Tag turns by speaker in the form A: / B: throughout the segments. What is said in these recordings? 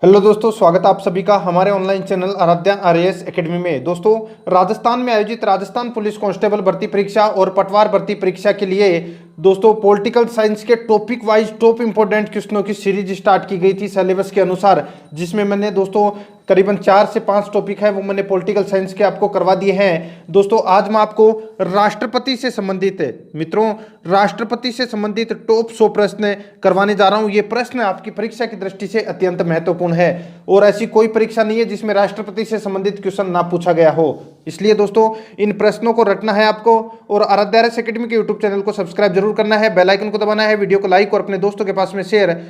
A: Hello दोस्तों, स्वागत है आप सभी का हमारे online channel Aradhya RAS academy में। दोस्तों, राजस्थान में आयोजित राजस्थान पुलिस कांस्टेबल भर्ती परीक्षा और पटवार भर्ती परीक्षा के लिए दोस्तों पॉलिटिकल साइंस के टॉपिक वाइज टॉप इंपोर्टेंट क्वेश्चनों की सीरीज स्टार्ट की गई थी सिलेबस के अनुसार, जिसमें मैंने दोस्तों करीबन 4 से 5 टॉपिक है वो मैंने पॉलिटिकल साइंस के आपको करवा दिए हैं। दोस्तों, आज मैं आपको राष्ट्रपति से संबंधित मित्रों राष्ट्रपति से संबंधित टॉप 100 प्रश्न करवाने जा रहा हूं। ये प्रश्न आपकी परीक्षा की दृष्टि से अत्यंत महत्वपूर्ण है और ऐसी कोई परीक्षा नहीं है जिसमें राष्ट्रपति से संबंधित क्वेश्चन ना पूछा गया हो। इसलिए दोस्तों इन प्रश्नों को रटना है आपको और आराध्या आरएएस एकेडमी के यूट्यूब चैनल को सब्सक्राइब जरूर करना है, बेल आइकन को दबाना है, वीडियो को लाइक और अपने दोस्तों के पास में शेयर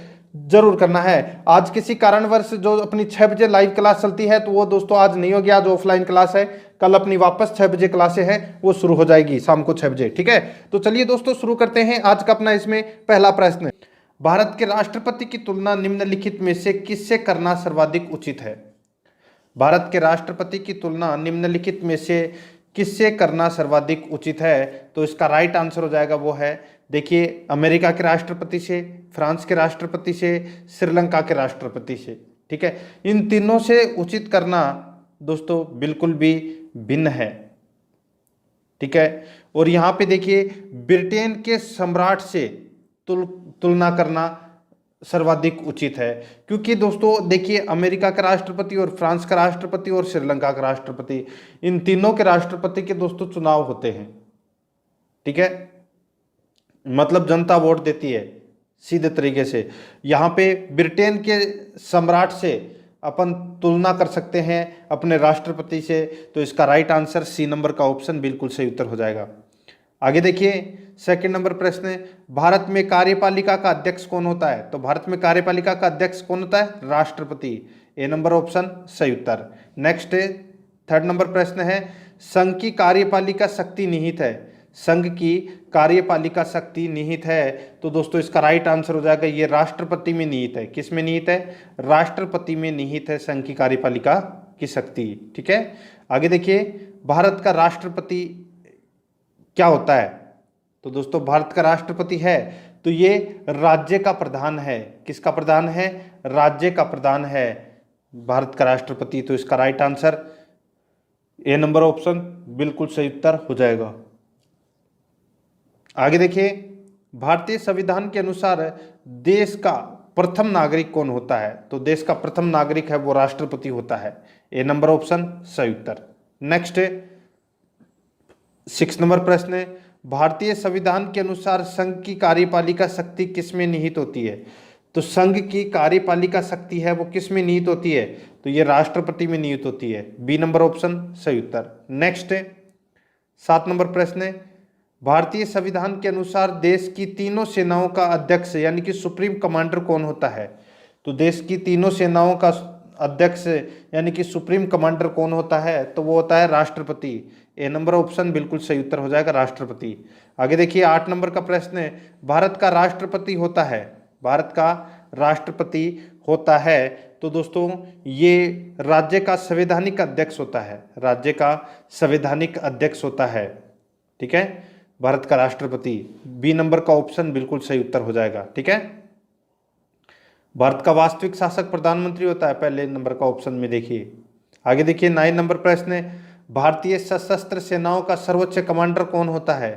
A: जरूर करना है। आज किसी कारणवश जो अपनी 6 बजे लाइव क्लास चलती है तो वो दोस्तों आज नहीं होगी, आज ऑफलाइन क्लास है। कल अपनी वापस 6 बजे क्लासें हैं वो शुरू हो जाएगी शाम को 6 बजे। ठीक है, तो चलिए दोस्तों शुरू करते हैं आज का अपना इसमें पहला प्रश्न। भारत के राष्ट्रपति की तुलना निम्नलिखित में से किससे करना सर्वाधिक उचित है? भारत के राष्ट्रपति की तुलना निम्नलिखित में से किससे करना सर्वाधिक उचित है? तो इसका राइट आंसर हो जाएगा वो है, देखिए, अमेरिका के राष्ट्रपति से, फ्रांस के राष्ट्रपति से, श्रीलंका के राष्ट्रपति से। ठीक है, इन तीनों से उचित करना दोस्तों बिल्कुल भी भिन्न है। ठीक है, और यहां पे देखिए ब्रिटेन के सम्राट से तुलना करना सर्वाधिक उचित है, क्योंकि दोस्तों देखिए अमेरिका का राष्ट्रपति और फ्रांस का राष्ट्रपति और श्रीलंका का राष्ट्रपति, इन तीनों के राष्ट्रपति के दोस्तों चुनाव होते हैं। ठीक है, मतलब जनता वोट देती है सीधे तरीके से। यहाँ पे ब्रिटेन के सम्राट से अपन तुलना कर सकते हैं अपने राष्ट्रपति से, तो इसका राइट आंसर सी नंबर का ऑप्शन बिल्कुल सही उत्तर हो जाएगा। आगे देखिए सेकंड नंबर प्रश्न है, भारत में कार्यपालिका का अध्यक्ष कौन होता है? तो भारत में कार्यपालिका का अध्यक्ष कौन होता है? राष्ट्रपति। ए नंबर ऑप्शन सही उत्तर। नेक्स्ट थर्ड नंबर प्रश्न है, संघ की कार्यपालिका शक्ति निहित है? संघ की कार्यपालिका शक्ति निहित है, तो दोस्तों इसका राइट आंसर हो जाएगा ये राष्ट्रपति में निहित है। किस में निहित है? राष्ट्रपति में निहित है संघ की कार्यपालिका की शक्ति। ठीक है, आगे देखिए भारत का राष्ट्रपति क्या होता है? तो दोस्तों भारत का राष्ट्रपति है तो ये राज्य का प्रधान है। किसका प्रधान है? राज्य का प्रधान है भारत का राष्ट्रपति। तो इसका right answer A number option बिल्कुल सही उत्तर हो जाएगा। आगे देखिए भारतीय संविधान के अनुसार देश का प्रथम नागरिक कौन होता है? तो देश का प्रथम नागरिक है वो राष्ट्रपति होता है। ए नंबर ऑप्शन सही उत्तर। नेक्स्ट 6 नंबर प्रश्न है, भारतीय संविधान के अनुसार संघ की कार्यपालिका शक्ति किस में निहित होती है? तो संघ की कार्यपालिका शक्ति है वो किस में निहित होती है? तो ये राष्ट्रपति में निहित होती है। बी नंबर ऑप्शन सही उत्तर। नेक्स्ट 7 नंबर प्रश्न है, भारतीय संविधान के अनुसार देश की तीनों सेनाओं का अध्यक्ष यानी कि सुप्रीम कमांडर कौन होता है? तो देश की तीनों सेनाओं का अध्यक्ष यानी कि सुप्रीम कमांडर कौन होता है? तो वो होता है राष्ट्रपति। ए नंबर ऑप्शन बिल्कुल सही उत्तर हो जाएगा, राष्ट्रपति। आगे देखिए 8 नंबर का प्रश्न है, भारत का राष्ट्रपति होता है, भारत का राष्ट्रपति होता है तो दोस्तों ये राज्य का संवैधानिक अध्यक्ष होता है, राज्य का संवैधानिक अध्यक्ष होता है। ठीक है, भारत का राष्ट्रपति। बी नंबर का ऑप्शन बिल्कुल सही उत्तर हो जाएगा। ठीक है, भारत का वास्तविक शासक प्रधानमंत्री होता है, पहले नंबर का ऑप्शन में देखिए। आगे देखिए 9 नंबर प्रश्न है, भारतीय सशस्त्र सेनाओं का सर्वोच्च कमांडर कौन होता है?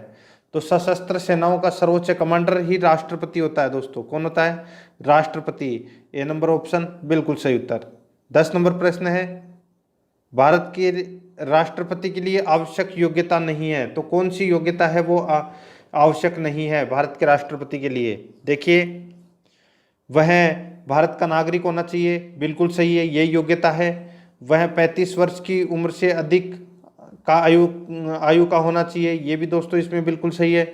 A: तो सशस्त्र सेनाओं का सर्वोच्च कमांडर ही राष्ट्रपति होता है दोस्तों। कौन होता है? राष्ट्रपति। ए नंबर ऑप्शन बिल्कुल सही उत्तर। 10 नंबर प्रश्न है, भारत के राष्ट्रपति के लिए आवश्यक योग्यता नहीं है, तो कौन सी योग्यता है वो आवश्यक नहीं है भारत के राष्ट्रपति के लिए? देखिए वह भारत का नागरिक होना चाहिए, बिल्कुल सही है, ये योग्यता है। वह 35 वर्ष की उम्र से अधिक का आयु का होना चाहिए, ये भी दोस्तों इसमें बिल्कुल सही है।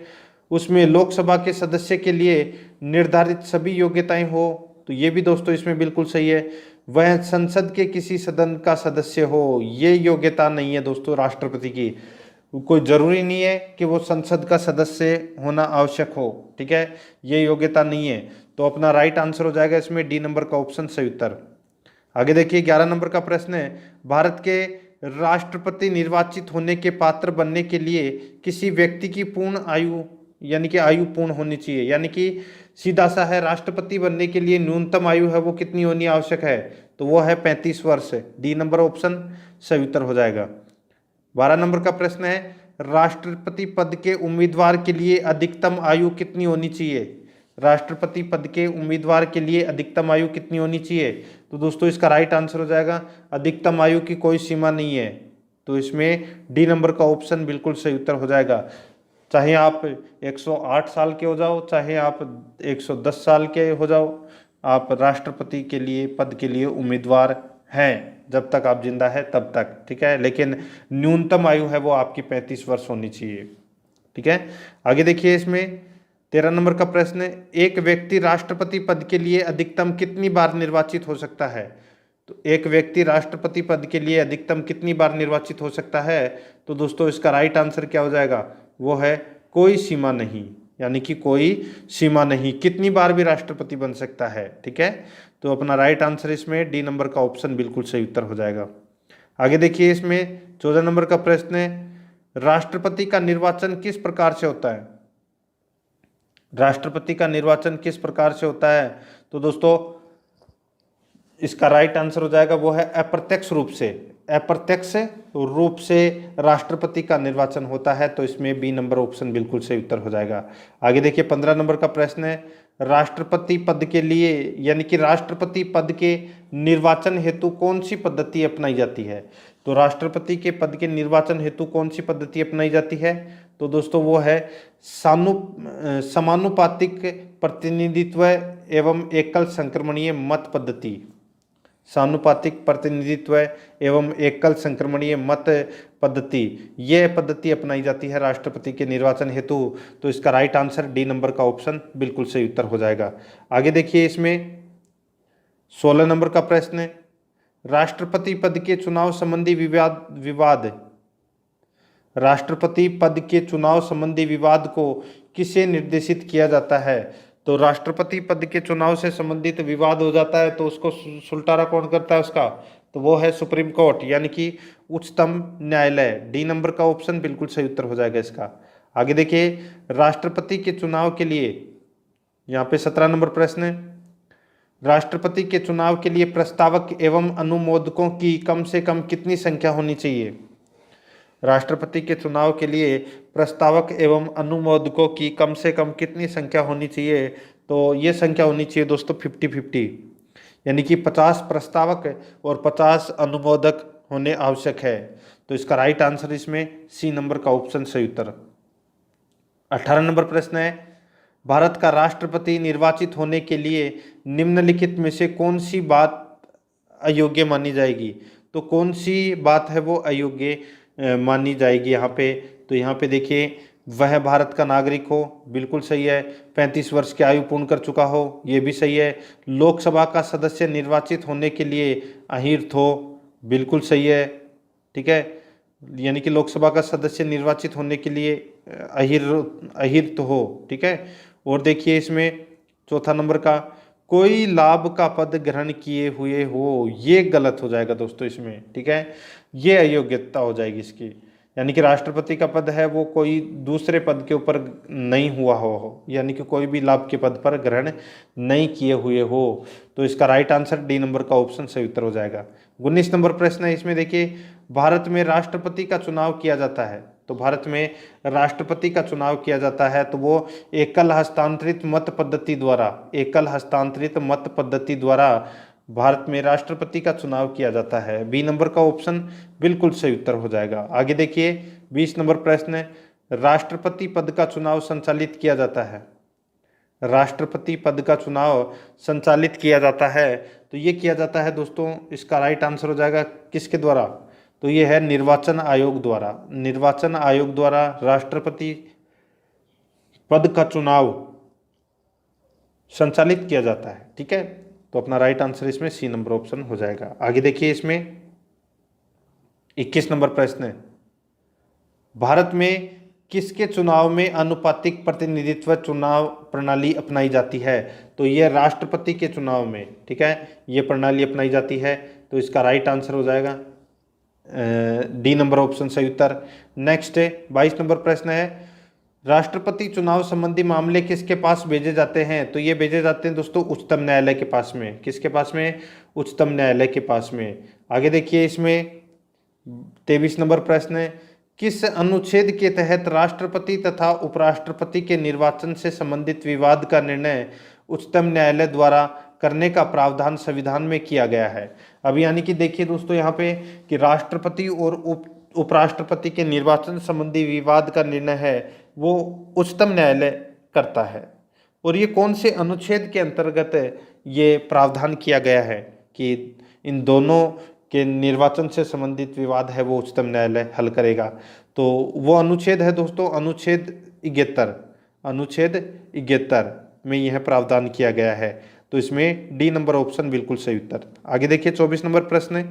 A: उसमें लोकसभा के सदस्य के लिए निर्धारित सभी योग्यताएं हो, तो ये भी दोस्तों इसमें बिल्कुल सही है। वह संसद के किसी सदन का सदस्य हो, ये योग्यता नहीं है दोस्तों राष्ट्रपति की। कोई जरूरी नहीं है कि वो संसद का सदस्य होना आवश्यक हो। ठीक है, ये योग्यता नहीं है, तो अपना राइट आंसर हो जाएगा इसमें डी नंबर का ऑप्शन सही उत्तर। आगे देखिए 11 नंबर का प्रश्न है, भारत के राष्ट्रपति निर्वाचित होने के पात्र बनने के लिए किसी व्यक्ति की पूर्ण आयु यानी कि आयु पूर्ण होनी चाहिए, यानी कि सीधा सा है, राष्ट्रपति बनने के लिए न्यूनतम आयु है वो कितनी होनी आवश्यक है, तो वो है 35 वर्ष। डी नंबर ऑप्शन सही उत्तर हो जाएगा। 12 नंबर का प्रश्न है, राष्ट्रपति पद के उम्मीदवार के लिए अधिकतम आयु कितनी होनी चाहिए। राष्ट्रपति पद के उम्मीदवार के लिए अधिकतम आयु कितनी होनी चाहिए, तो दोस्तों इसका राइट आंसर हो जाएगा अधिकतम आयु की कोई सीमा नहीं है, तो इसमें डी नंबर का ऑप्शन बिल्कुल सही उत्तर हो जाएगा। चाहे आप 108 साल के हो जाओ, चाहे आप 110 साल के हो जाओ, आप राष्ट्रपति के लिए पद के लिए उम्मीदवार हैं जब तक आप जिंदा है तब तक, ठीक है। लेकिन न्यूनतम आयु है वो आपकी 35 वर्ष होनी चाहिए, ठीक है। आगे देखिए, इसमें 13 नंबर का प्रश्न है, एक व्यक्ति राष्ट्रपति पद के लिए अधिकतम कितनी बार निर्वाचित हो सकता है। तो एक व्यक्ति राष्ट्रपति पद के लिए अधिकतम कितनी बार निर्वाचित हो सकता है, तो दोस्तों इसका राइट आंसर क्या हो जाएगा, वो है कोई सीमा नहीं, यानी कि कोई सीमा नहीं, कितनी बार भी राष्ट्रपति बन सकता है, ठीक है। तो अपना राइट आंसर इसमें डी नंबर का ऑप्शन बिल्कुल सही उत्तर हो जाएगा। आगे देखिए, इसमें 14 नंबर का प्रश्न है, राष्ट्रपति का निर्वाचन किस प्रकार से होता है। राष्ट्रपति का निर्वाचन किस प्रकार से होता है, तो दोस्तों इसका राइट आंसर हो जाएगा वो है अप्रत्यक्ष रूप से। अप्रत्यक्ष रूप से राष्ट्रपति का निर्वाचन होता है, तो इसमें बी नंबर ऑप्शन बिल्कुल सही उत्तर हो जाएगा। आगे देखिए, 15 नंबर का प्रश्न है, राष्ट्रपति पद के लिए यानी कि राष्ट्रपति पद के निर्वाचन हेतु कौन सी पद्धति अपनाई जाती है। तो राष्ट्रपति के पद के निर्वाचन हेतु कौन सी पद्धति अपनाई जाती है, तो दोस्तों वो है समानुपातिक प्रतिनिधित्व एवं एकल संक्रमणीय मत पद्धति। समानुपातिक प्रतिनिधित्व एवं एकल संक्रमणीय मत पद्धति, यह पद्धति अपनाई जाती है राष्ट्रपति के निर्वाचन हेतु, तो इसका राइट आंसर डी नंबर का ऑप्शन बिल्कुल सही उत्तर हो जाएगा। आगे देखिए, इसमें 16 नंबर का प्रश्न है, राष्ट्रपति पद के चुनाव संबंधी विवाद राष्ट्रपति पद के चुनाव संबंधी विवाद को किसे निर्देशित किया जाता है। तो राष्ट्रपति पद के चुनाव से संबंधित विवाद हो जाता है तो उसको सुलटारा कौन करता है उसका, तो वो है सुप्रीम कोर्ट, यानी कि उच्चतम न्यायालय। डी नंबर का ऑप्शन बिल्कुल सही उत्तर हो जाएगा इसका। आगे देखिए, राष्ट्रपति के चुनाव के लिए यहाँ पे 17 नंबर प्रश्न है, राष्ट्रपति के चुनाव के लिए प्रस्तावक एवं अनुमोदकों की कम से कम कितनी संख्या होनी चाहिए। राष्ट्रपति के चुनाव के लिए प्रस्तावक एवं अनुमोदकों की कम से कम कितनी संख्या होनी चाहिए, तो ये संख्या होनी चाहिए दोस्तों 50-50, यानी कि 50 प्रस्तावक और 50 अनुमोदक होने आवश्यक है, तो इसका राइट आंसर इसमें सी नंबर का ऑप्शन सही उत्तर। 18 नंबर प्रश्न है, भारत का राष्ट्रपति निर्वाचित होने के लिए निम्नलिखित में से कौन सी बात अयोग्य मानी जाएगी। तो कौन सी बात है वो अयोग्य मानी जाएगी यहाँ पे, तो यहाँ पे देखिए, वह भारत का नागरिक हो, बिल्कुल सही है। 35 वर्ष की आयु पूर्ण कर चुका हो, ये भी सही है। लोकसभा का सदस्य निर्वाचित होने के लिए अहिर्त हो, बिल्कुल सही है, ठीक है। यानी कि लोकसभा का सदस्य निर्वाचित होने के लिए अहिर्त हो, ठीक है। और देखिए, इसमें चौथा नंबर का, कोई लाभ का पद ग्रहण किए हुए हो, ये गलत हो जाएगा दोस्तों इसमें, ठीक है। ये अयोग्यता हो जाएगी इसकी, यानी कि राष्ट्रपति का पद है वो कोई दूसरे पद के ऊपर नहीं हुआ हो, यानी कि कोई भी लाभ के पद पर ग्रहण नहीं किए हुए हो, तो इसका राइट आंसर डी नंबर का ऑप्शन सही उत्तर हो जाएगा। 19 नंबर प्रश्न है, इसमें देखिए, भारत में राष्ट्रपति का चुनाव किया जाता है। तो भारत में राष्ट्रपति का चुनाव किया जाता है तो वो एकल हस्तांतरित मत पद्धति द्वारा भारत में राष्ट्रपति का चुनाव किया जाता है। बी नंबर का ऑप्शन बिल्कुल सही उत्तर हो जाएगा। आगे देखिए, 20 नंबर प्रश्न है, राष्ट्रपति पद का चुनाव संचालित किया जाता है। राष्ट्रपति पद का चुनाव संचालित किया जाता है, तो ये किया जाता है दोस्तों, इसका राइट आंसर हो जाएगा किसके द्वारा, तो ये है निर्वाचन आयोग द्वारा। निर्वाचन आयोग द्वारा राष्ट्रपति पद का चुनाव संचालित किया जाता है, ठीक है। तो अपना राइट आंसर इसमें सी नंबर ऑप्शन हो जाएगा। आगे देखिए, इसमें 21 नंबर प्रश्न है, भारत में किसके चुनाव में अनुपातिक प्रतिनिधित्व चुनाव प्रणाली अपनाई जाती है। तो ये राष्ट्रपति के चुनाव में, ठीक है, ये प्रणाली अपनाई जाती है, तो इसका राइट आंसर हो जाएगा डी नंबर ऑप्शन सही उत्तर। नेक्स्ट 22 नंबर प्रश्न है, राष्ट्रपति चुनाव संबंधी मामले किसके पास भेजे जाते हैं? तो ये भेजे जाते हैं दोस्तों उच्चतम न्यायालय के पास में। किसके पास में? उच्चतम न्यायालय के पास में। आगे देखिए इसमें 23 नंबर प्रश्न है, किस अनुच्छेद के तहत राष्ट्रपति तथा उपराष्ट्रपति के निर्वाचन से संबंधित विवाद का निर्णय उच्चतम न्यायालय द्वारा करने का प्रावधान संविधान में किया गया है? अब यानी कि देखिए दोस्तों यहाँ पे कि राष्ट्रपति और उपराष्ट्रपति के निर्वाचन संबंधी विवाद का निर्णय है वो उच्चतम न्यायालय करता है। और ये कौन से अनुच्छेद के अंतर्गत ये प्रावधान किया गया है कि इन दोनों के निर्वाचन से संबंधित विवाद है वो उच्चतम न्यायालय हल करेगा? तो वो अनुच्छेद है दोस्तों अनुच्छेद 71। अनुच्छेद 71 में यह प्रावधान किया गया है। तो इसमें डी नंबर ऑप्शन बिल्कुल सही उत्तर। आगे देखिए 24 नंबर प्रश्न है,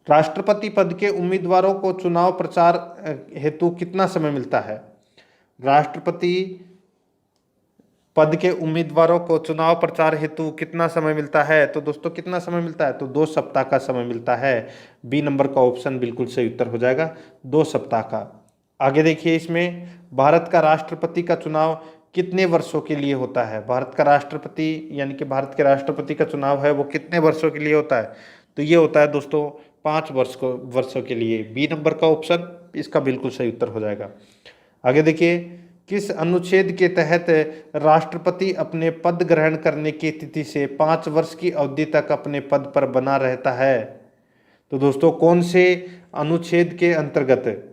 A: राष्ट्रपति पद के उम्मीदवारों को चुनाव प्रचार हेतु कितना समय मिलता है? राष्ट्रपति पद के उम्मीदवारों को चुनाव प्रचार हेतु कितना समय मिलता है? तो दोस्तों कितना समय मिलता है? तो 2 सप्ताह का समय मिलता है। बी नंबर का ऑप्शन बिल्कुल सही उत्तर हो जाएगा, 2 सप्ताह का। आगे देखिए इसमें भारत का राष्ट्रपति का चुनाव कितने वर्षों के लिए होता है? भारत का राष्ट्रपति यानी कि भारत के राष्ट्रपति का चुनाव है वो कितने वर्षों के लिए होता है? तो ये होता है दोस्तों 5 वर्षों के लिए। बी नंबर का ऑप्शन इसका बिल्कुल सही उत्तर हो जाएगा। आगे देखिए, किस अनुच्छेद के तहत राष्ट्रपति अपने पद ग्रहण करने की तिथि से 5 वर्ष की अवधि तक अपने पद पर बना रहता है? तो दोस्तों कौन से अनुच्छेद के अंतर्गत?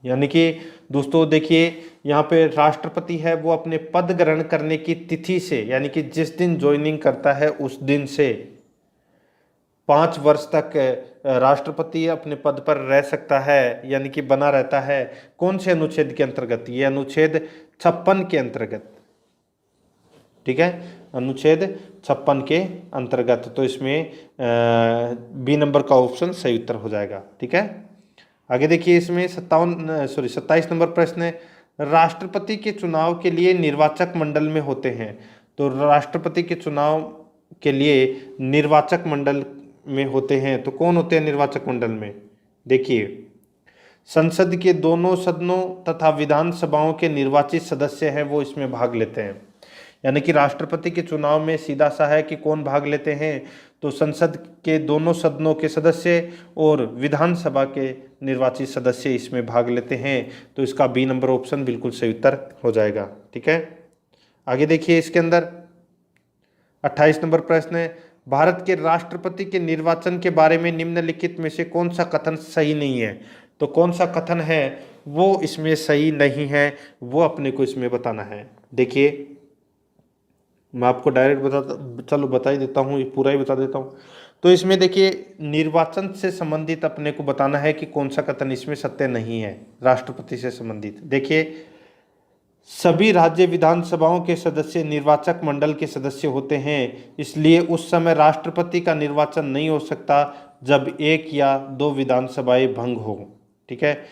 A: यानी कि दोस्तों देखिए यहाँ पे राष्ट्रपति है वो अपने पद ग्रहण करने की तिथि से यानी कि जिस दिन ज्वाइनिंग करता है उस दिन से 5 वर्ष तक राष्ट्रपति अपने पद पर रह सकता है यानी कि बना रहता है। कौन से अनुच्छेद के अंतर्गत? ये अनुच्छेद 56 के अंतर्गत। ठीक है, अनुच्छेद 56 के अंतर्गत। तो इसमें बी नंबर का ऑप्शन सही उत्तर हो जाएगा। ठीक है, आगे देखिए इसमें 27 नंबर प्रश्न है, राष्ट्रपति के चुनाव के लिए निर्वाचक मंडल में होते हैं। तो राष्ट्रपति के चुनाव के लिए निर्वाचक मंडल में होते हैं तो कौन होते हैं निर्वाचक मंडल में? देखिए, संसद के दोनों सदनों तथा विधानसभाओं के निर्वाचित सदस्य हैं वो इसमें भाग लेते हैं। यानी कि राष्ट्रपति के चुनाव में सीधा सा है कि कौन भाग लेते हैं? तो संसद के दोनों सदनों के सदस्य और विधानसभा के निर्वाचित सदस्य इसमें भाग लेते हैं। तो इसका बी नंबर ऑप्शन बिल्कुल सही उत्तर हो जाएगा। ठीक है, आगे देखिए इसके अंदर 28 नंबर प्रश्न है, भारत के राष्ट्रपति के निर्वाचन के बारे में निम्नलिखित में से कौन सा कथन सही नहीं है? तो कौन सा कथन है वो इसमें सही नहीं है वो अपने को इसमें बताना है। देखिए मैं आपको डायरेक्ट बता ही देता हूँ, पूरा ही बता देता हूँ। तो इसमें देखिए निर्वाचन से संबंधित अपने को बताना है कि कौन सा कथन इसमें सत्य नहीं है राष्ट्रपति से संबंधित। देखिए, सभी राज्य विधानसभाओं के सदस्य निर्वाचक मंडल के सदस्य होते हैं, इसलिए उस समय राष्ट्रपति का निर्वाचन नहीं हो सकता जब 1 या 2 विधानसभाएं भंग हो। ठीक है,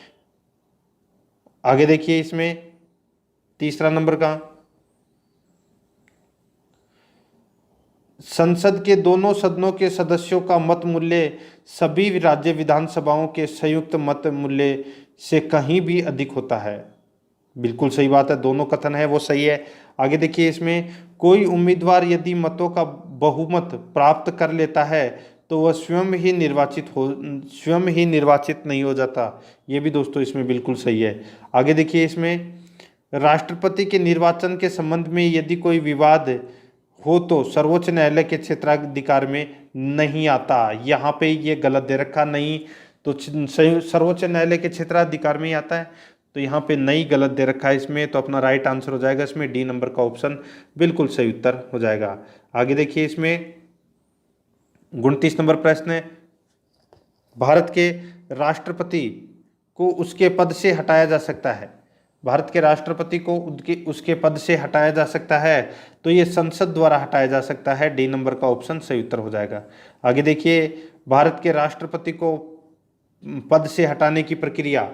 A: आगे देखिए इसमें तीसरा नंबर का, संसद के दोनों सदनों के सदस्यों का मत मूल्य सभी राज्य विधानसभाओं के संयुक्त मत मूल्य से कहीं भी अधिक होता है। बिल्कुल सही बात है, दोनों कथन है वो सही है। आगे देखिए इसमें, कोई उम्मीदवार यदि मतों का बहुमत प्राप्त कर लेता है तो वह स्वयं ही निर्वाचित नहीं हो जाता। ये भी दोस्तों इसमें बिल्कुल सही है। आगे देखिए इसमें, राष्ट्रपति के निर्वाचन के संबंध में यदि कोई विवाद हो तो सर्वोच्च न्यायालय के क्षेत्राधिकार में नहीं आता। यहाँ पे ये गलत दे रखा, नहीं तो सर्वोच्च न्यायालय के क्षेत्राधिकार में ही आता है। तो यहाँ पे नहीं गलत दे रखा है इसमें, तो अपना राइट आंसर हो जाएगा इसमें डी नंबर का ऑप्शन बिल्कुल सही उत्तर हो जाएगा। आगे देखिए इसमें 29 नंबर प्रश्न है, भारत के राष्ट्रपति को उसके पद से हटाया जा सकता है। भारत के राष्ट्रपति को उसके पद से हटाया जा सकता है तो ये संसद द्वारा हटाया जा सकता है। डी नंबर का ऑप्शन सही उत्तर हो जाएगा। आगे देखिए, भारत के राष्ट्रपति को पद से हटाने की प्रक्रिया,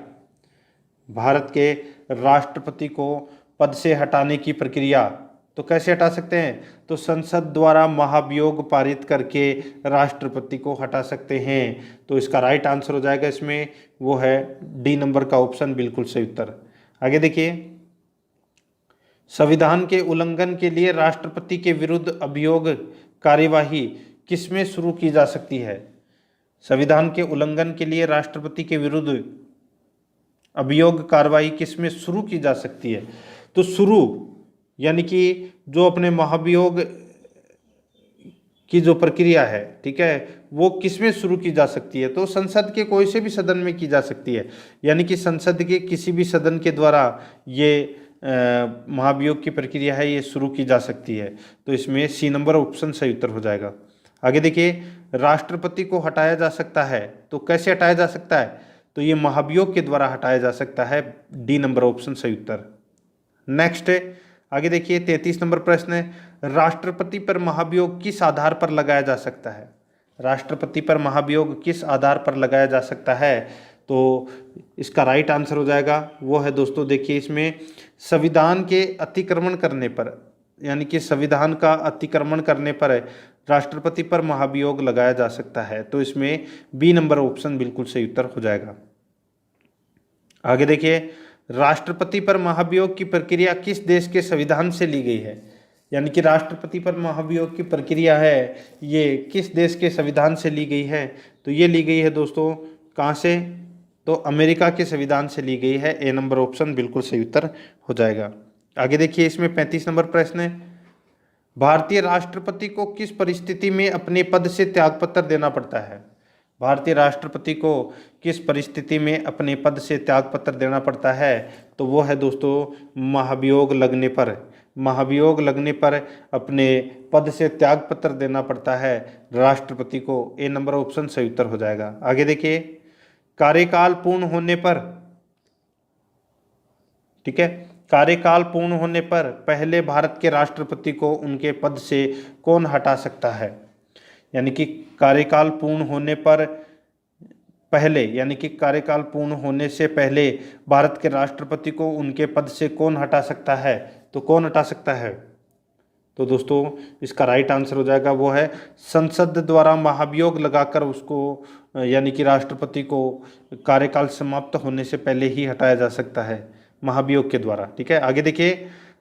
A: भारत के राष्ट्रपति को पद से हटाने की प्रक्रिया तो कैसे हटा सकते हैं? तो संसद द्वारा महाभियोग पारित करके राष्ट्रपति को हटा सकते हैं। तो इसका राइट आंसर हो जाएगा इसमें, वो है डी नंबर का ऑप्शन बिल्कुल सही उत्तर। आगे देखिए, संविधान के उल्लंघन के लिए राष्ट्रपति के विरुद्ध अभियोग कार्यवाही किसमें शुरू की जा सकती है? संविधान के उल्लंघन के लिए राष्ट्रपति के विरुद्ध अभियोग कार्रवाई किसमें शुरू की जा सकती है? तो शुरू यानी कि जो अपने महाभियोग की जो प्रक्रिया है, ठीक है, वो किसमें शुरू की जा सकती है? तो संसद के कोई से भी सदन में की जा सकती है, यानी कि संसद के किसी भी सदन के द्वारा ये महाभियोग की प्रक्रिया है, ये शुरू की जा सकती है। तो इसमें सी नंबर ऑप्शन सही उत्तर हो जाएगा। आगे देखिए, राष्ट्रपति को हटाया जा सकता है, तो कैसे हटाया जा सकता है? तो ये महाभियोग के द्वारा हटाया जा सकता है, डी नंबर ऑप्शन सही उत्तर। नेक्स्ट आगे देखिए, 33 नंबर प्रश्न है, राष्ट्रपति पर महाभियोग किस आधार पर लगाया जा सकता है? राष्ट्रपति पर महाभियोग किस आधार पर लगाया जा सकता है? तो इसका राइट आंसर हो जाएगा, वो है दोस्तों, देखिए इसमें संविधान के अतिक्रमण करने पर, यानी कि संविधान का अतिक्रमण करने पर राष्ट्रपति पर महाभियोग लगाया जा सकता है। तो इसमें बी नंबर ऑप्शन बिल्कुल सही उत्तर हो जाएगा। आगे देखिए, राष्ट्रपति पर महाभियोग की प्रक्रिया किस देश के संविधान से ली गई है? यानी कि राष्ट्रपति पर महाभियोग की प्रक्रिया है, ये किस देश के संविधान से ली गई है? तो ये ली गई है दोस्तों कहाँ से? तो अमेरिका के संविधान से ली गई है। ए नंबर ऑप्शन बिल्कुल सही उत्तर हो जाएगा। आगे देखिए, इसमें 35 नंबर प्रश्न है, भारतीय राष्ट्रपति को किस परिस्थिति में अपने पद से त्यागपत्र देना पड़ता है? भारतीय राष्ट्रपति को किस परिस्थिति में अपने पद से त्यागपत्र देना पड़ता है? तो वो है दोस्तों महाभियोग लगने पर। महाभियोग लगने पर अपने पद से त्यागपत्र देना पड़ता है राष्ट्रपति को। ए नंबर ऑप्शन सही उत्तर हो जाएगा। आगे देखिए, कार्यकाल पूर्ण होने पर, ठीक है, कार्यकाल पूर्ण होने पर पहले भारत के राष्ट्रपति को उनके पद से कौन हटा सकता है? यानी कि कार्यकाल पूर्ण होने पर पहले, यानी कि कार्यकाल पूर्ण होने से पहले भारत के राष्ट्रपति को उनके पद से कौन हटा सकता है? तो कौन हटा सकता है? तो दोस्तों इसका राइट आंसर हो जाएगा, वो है संसद द्वारा महाभियोग लगाकर उसको, यानी कि राष्ट्रपति को कार्यकाल समाप्त होने से पहले ही हटाया जा सकता है महाभियोग के द्वारा। ठीक है, आगे देखिए,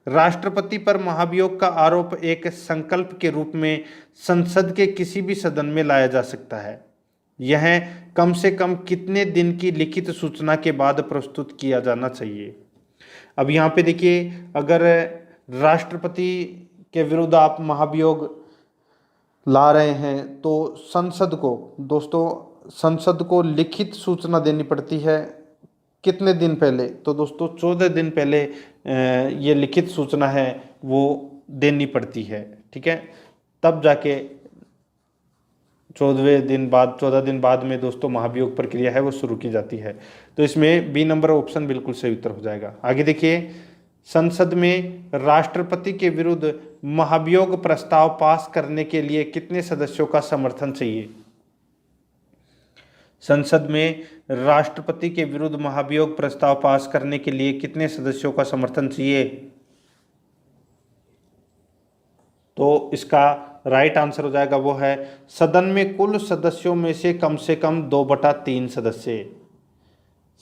A: राष्ट्रपति पर महाभियोग का आरोप एक संकल्प के रूप में संसद के किसी भी सदन में लाया जा सकता है। यह कम से कम कितने दिन की लिखित सूचना के बाद प्रस्तुत किया जाना चाहिए? अब यहाँ पे देखिए, अगर राष्ट्रपति के विरुद्ध आप महाभियोग ला रहे हैं तो संसद को, दोस्तों संसद को लिखित सूचना देनी पड़ती है कितने दिन पहले? तो दोस्तों 14 दिन पहले ये लिखित सूचना है वो देनी पड़ती है। ठीक है, तब जाके 14 दिन बाद में दोस्तों महाभियोग प्रक्रिया है वो शुरू की जाती है। तो इसमें बी नंबर ऑप्शन बिल्कुल सही उत्तर हो जाएगा। आगे देखिए, संसद में राष्ट्रपति के विरुद्ध महाभियोग प्रस्ताव पास करने के लिए कितने सदस्यों का समर्थन चाहिए? संसद में राष्ट्रपति के विरुद्ध महाभियोग प्रस्ताव पास करने के लिए कितने सदस्यों का समर्थन चाहिए? तो इसका राइट आंसर हो जाएगा, वो है सदन में कुल सदस्यों में से कम 2/3 सदस्य।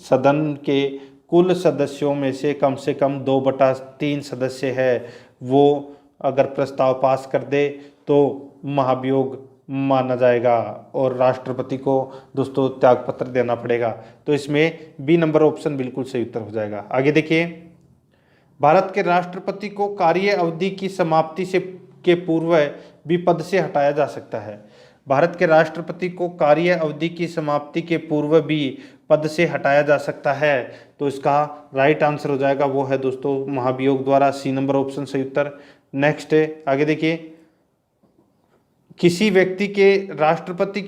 A: सदन के कुल सदस्यों में से कम 2/3 सदस्य है वो अगर प्रस्ताव पास कर दे तो महाभियोग माना जाएगा और राष्ट्रपति को दोस्तों त्यागपत्र देना पड़ेगा। तो इसमें बी नंबर ऑप्शन बिल्कुल सही उत्तर हो जाएगा। आगे देखिए, भारत के राष्ट्रपति को कार्य अवधि की समाप्ति से के पूर्व भी पद से हटाया जा सकता है। भारत के राष्ट्रपति को कार्य अवधि की समाप्ति के पूर्व भी पद से हटाया जा सकता है। तो इसका राइट आंसर हो जाएगा, वो है दोस्तों महाभियोग द्वारा। सी नंबर ऑप्शन सही उत्तर। नेक्स्ट है, आगे देखिए, किसी व्यक्ति के राष्ट्रपति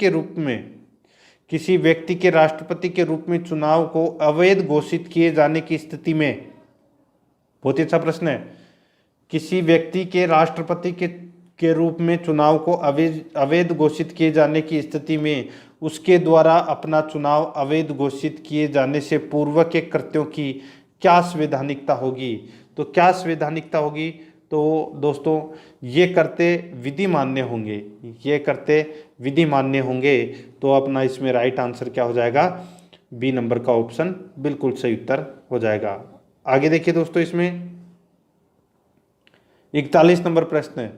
A: के रूप में चुनाव को अवैध घोषित किए जाने की स्थिति में, बहुत ही अच्छा प्रश्न है, किसी व्यक्ति के राष्ट्रपति के रूप में चुनाव को अवैध घोषित किए जाने की स्थिति में उसके द्वारा अपना चुनाव अवैध घोषित किए जाने से पूर्व के कृत्यों की क्या संवैधानिकता होगी? तो क्या संवैधानिकता होगी? तो दोस्तों ये करते विधि मान्य होंगे, ये करते विधि मान्य होंगे, तो अपना इसमें राइट आंसर क्या हो जाएगा, बी नंबर का ऑप्शन बिल्कुल सही उत्तर हो जाएगा। आगे देखिए दोस्तों, इसमें 41 नंबर प्रश्न है,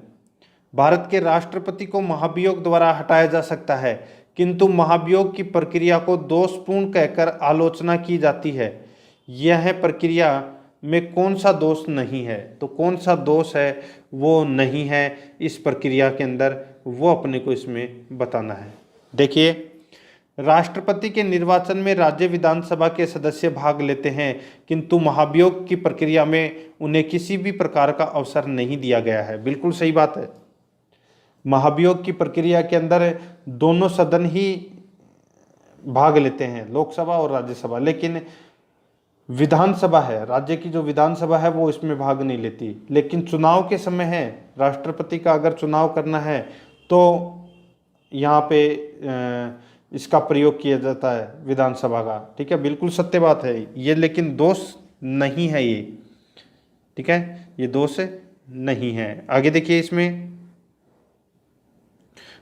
A: भारत के राष्ट्रपति को महाभियोग द्वारा हटाया जा सकता है, किंतु महाभियोग की प्रक्रिया को दोषपूर्ण कहकर आलोचना की जाती है। यह प्रक्रिया में कौन सा दोष नहीं है? तो कौन सा दोष है वो नहीं है इस प्रक्रिया के अंदर, वो अपने को इसमें बताना है। देखिए, राष्ट्रपति के निर्वाचन में राज्य विधानसभा के सदस्य भाग लेते हैं, किंतु महाभियोग की प्रक्रिया में उन्हें किसी भी प्रकार का अवसर नहीं दिया गया है। बिल्कुल सही बात है। महाभियोग की प्रक्रिया के अंदर दोनों सदन ही भाग लेते हैं, लोकसभा और राज्यसभा, लेकिन विधानसभा है, राज्य की जो विधानसभा है वो इसमें भाग नहीं लेती। लेकिन चुनाव के समय है, राष्ट्रपति का अगर चुनाव करना है तो यहाँ पे इसका प्रयोग किया जाता है विधानसभा का। ठीक है, बिल्कुल सत्य बात है ये, लेकिन दोष नहीं है ये। ठीक है, ये दोष नहीं है। आगे देखिए, इसमें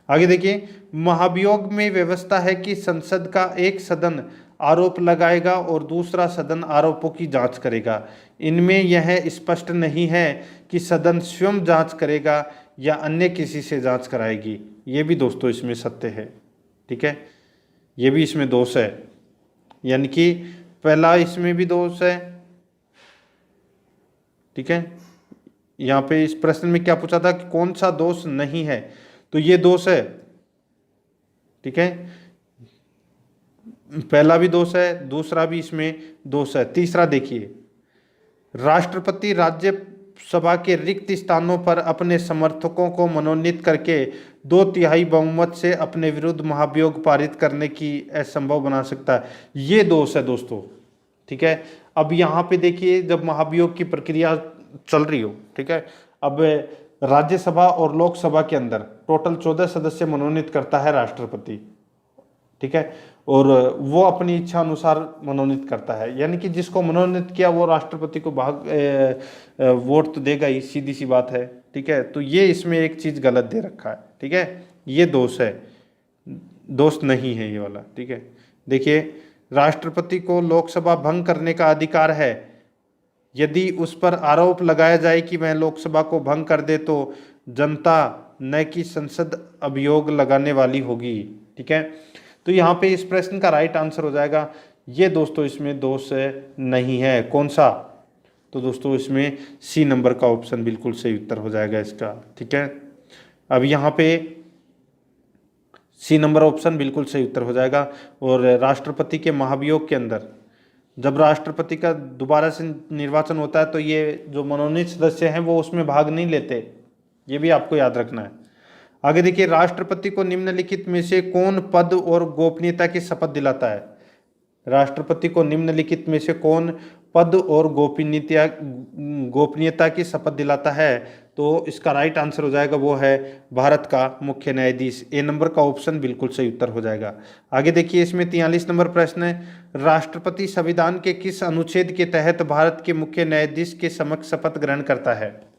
A: आगे देखिए, महाभियोग में व्यवस्था है कि संसद का एक सदन आरोप लगाएगा और दूसरा सदन आरोपों की जांच करेगा। इनमें यह स्पष्ट नहीं है कि सदन स्वयं जांच करेगा या अन्य किसी से जांच कराएगी। ये भी दोस्तों इसमें सत्य है। ठीक है, ये भी इसमें दोष है, यानी कि पहला इसमें भी दोष है। ठीक है, यहाँ पे इस प्रश्न में क्या पूछा था कि कौन सा दोष नहीं है, तो ये दोष है। ठीक है, पहला भी दोष है, दूसरा भी इसमें दोष है। तीसरा देखिए, राष्ट्रपति राज्यसभा के रिक्त स्थानों पर अपने समर्थकों को मनोनीत करके 2/3 बहुमत से अपने विरुद्ध महाभियोग पारित करने की असंभव बना सकता है। ये दोष है दोस्तों। ठीक है, अब यहाँ पे देखिए, जब महाभियोग की प्रक्रिया चल रही हो, ठीक है, अब राज्यसभा और लोकसभा के अंदर टोटल 14 सदस्य मनोनीत करता है राष्ट्रपति। ठीक है, और वो अपनी इच्छा अनुसार मनोनीत करता है, यानी कि जिसको मनोनीत किया वो राष्ट्रपति को वोट तो देगा ही, सीधी सी बात है। ठीक है, तो ये इसमें एक चीज गलत दे रखा है। ठीक है, ये दोष है, दोष नहीं है ये वाला। ठीक है, देखिए, राष्ट्रपति को लोकसभा भंग करने का अधिकार है यदि उस पर आरोप लगाया जाए कि वह लोकसभा को भंग कर दे, तो जनता न कि संसद अभियोग लगाने वाली होगी। ठीक है, तो यहाँ पे इस प्रश्न का राइट आंसर हो जाएगा ये दोस्तों, इसमें दोष नहीं है। कौन सा? तो दोस्तों इसमें सी नंबर का ऑप्शन बिल्कुल सही उत्तर हो जाएगा इसका। ठीक है, अब यहाँ पे सी नंबर ऑप्शन बिल्कुल सही उत्तर हो जाएगा। और राष्ट्रपति के महाभियोग के अंदर जब राष्ट्रपति का दोबारा से निर्वाचन होता है तो ये जो मनोनीत सदस्य हैं वो उसमें भाग नहीं लेते, ये भी आपको याद रखना है। आगे देखिए, राष्ट्रपति को निम्नलिखित में से कौन पद और गोपनीयता की शपथ दिलाता है? राष्ट्रपति को निम्नलिखित में से कौन पद और गोपनीयता की शपथ दिलाता है? तो इसका राइट आंसर हो जाएगा वो है भारत का मुख्य न्यायाधीश। ए नंबर का ऑप्शन बिल्कुल सही उत्तर हो जाएगा। आगे देखिए, इसमें 43 नंबर प्रश्न है, राष्ट्रपति संविधान के किस अनुच्छेद के तहत भारत के मुख्य न्यायाधीश के समक्ष शपथ ग्रहण करता है?